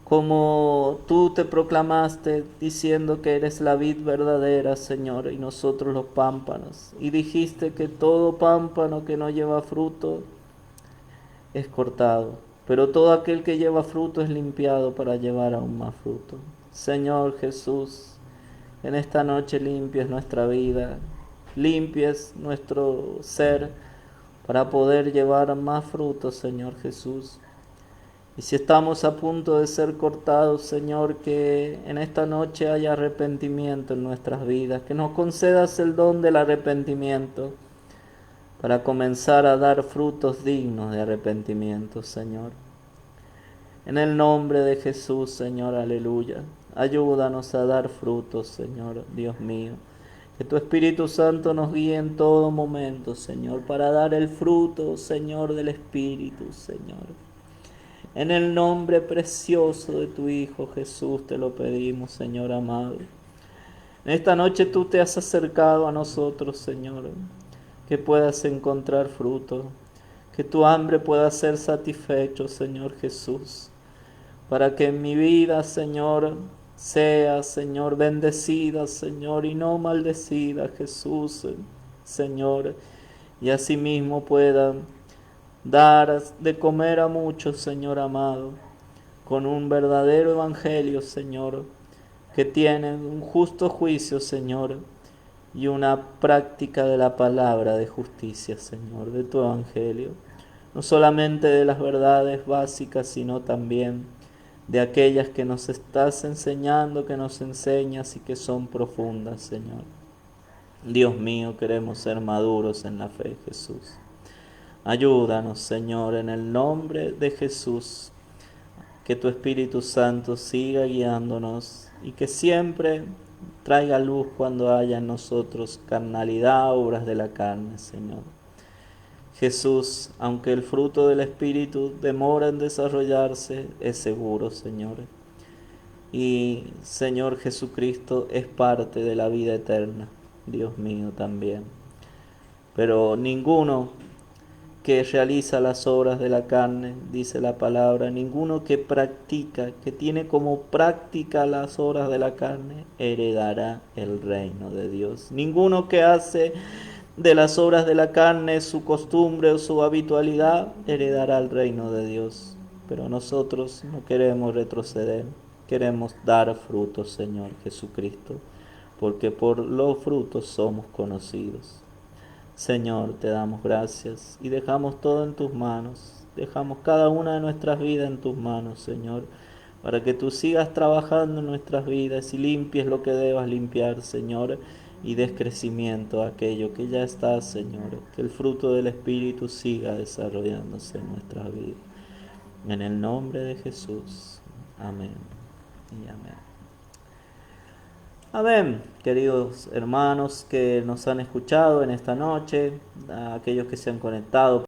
Speaker 1: Como tú te proclamaste diciendo que eres la vid verdadera, Señor, y nosotros los pámpanos. Y dijiste que todo pámpano que no lleva fruto es cortado, pero todo aquel que lleva fruto es limpiado para llevar aún más fruto. Señor Jesús, en esta noche limpies nuestra vida, limpies nuestro ser para poder llevar más fruto, Señor Jesús. Y si estamos a punto de ser cortados, Señor, que en esta noche haya arrepentimiento en nuestras vidas, que nos concedas el don del arrepentimiento para comenzar a dar frutos dignos de arrepentimiento, Señor. En el nombre de Jesús, Señor, aleluya. Ayúdanos a dar frutos, Señor, Dios mío. Que tu Espíritu Santo nos guíe en todo momento, Señor, para dar el fruto, Señor, del Espíritu, Señor. En el nombre precioso de tu Hijo Jesús te lo pedimos, Señor amado. En esta noche tú te has acercado a nosotros, Señor, que puedas encontrar fruto, que tu hambre pueda ser satisfecho, Señor Jesús, para que en mi vida, Señor, sea, Señor, bendecida, Señor, y no maldecida, Jesús, Señor, y asimismo pueda dar de comer a muchos, Señor amado, con un verdadero evangelio, Señor, que tiene un justo juicio, Señor, y una práctica de la palabra de justicia, Señor, de tu evangelio, no solamente de las verdades básicas, sino también de aquellas que nos estás enseñando, que nos enseñas y que son profundas, Señor. Dios mío, queremos ser maduros en la fe, Jesús. Ayúdanos, Señor, en el nombre de Jesús, que tu Espíritu Santo siga guiándonos y que siempre traiga luz cuando haya en nosotros carnalidad, obras de la carne, Señor. Jesús, aunque el fruto del Espíritu demora en desarrollarse, es seguro, Señor. Y, Señor Jesucristo, es parte de la vida eterna, Dios mío también. Pero ninguno que realiza las obras de la carne, dice la palabra, ninguno que practica, que tiene como práctica las obras de la carne, heredará el reino de Dios. Ninguno que hace de las obras de la carne su costumbre o su habitualidad, heredará el reino de Dios. Pero nosotros no queremos retroceder, queremos dar frutos, Señor Jesucristo, porque por los frutos somos conocidos. Señor, te damos gracias y dejamos todo en tus manos, dejamos cada una de nuestras vidas en tus manos, Señor, para que tú sigas trabajando en nuestras vidas y limpies lo que debas limpiar, Señor, y des crecimiento a aquello que ya está, Señor, que el fruto del Espíritu siga desarrollándose en nuestras vidas. En el nombre de Jesús, amén y amén. Amén, queridos hermanos que nos han escuchado en esta noche, a aquellos que se han conectado.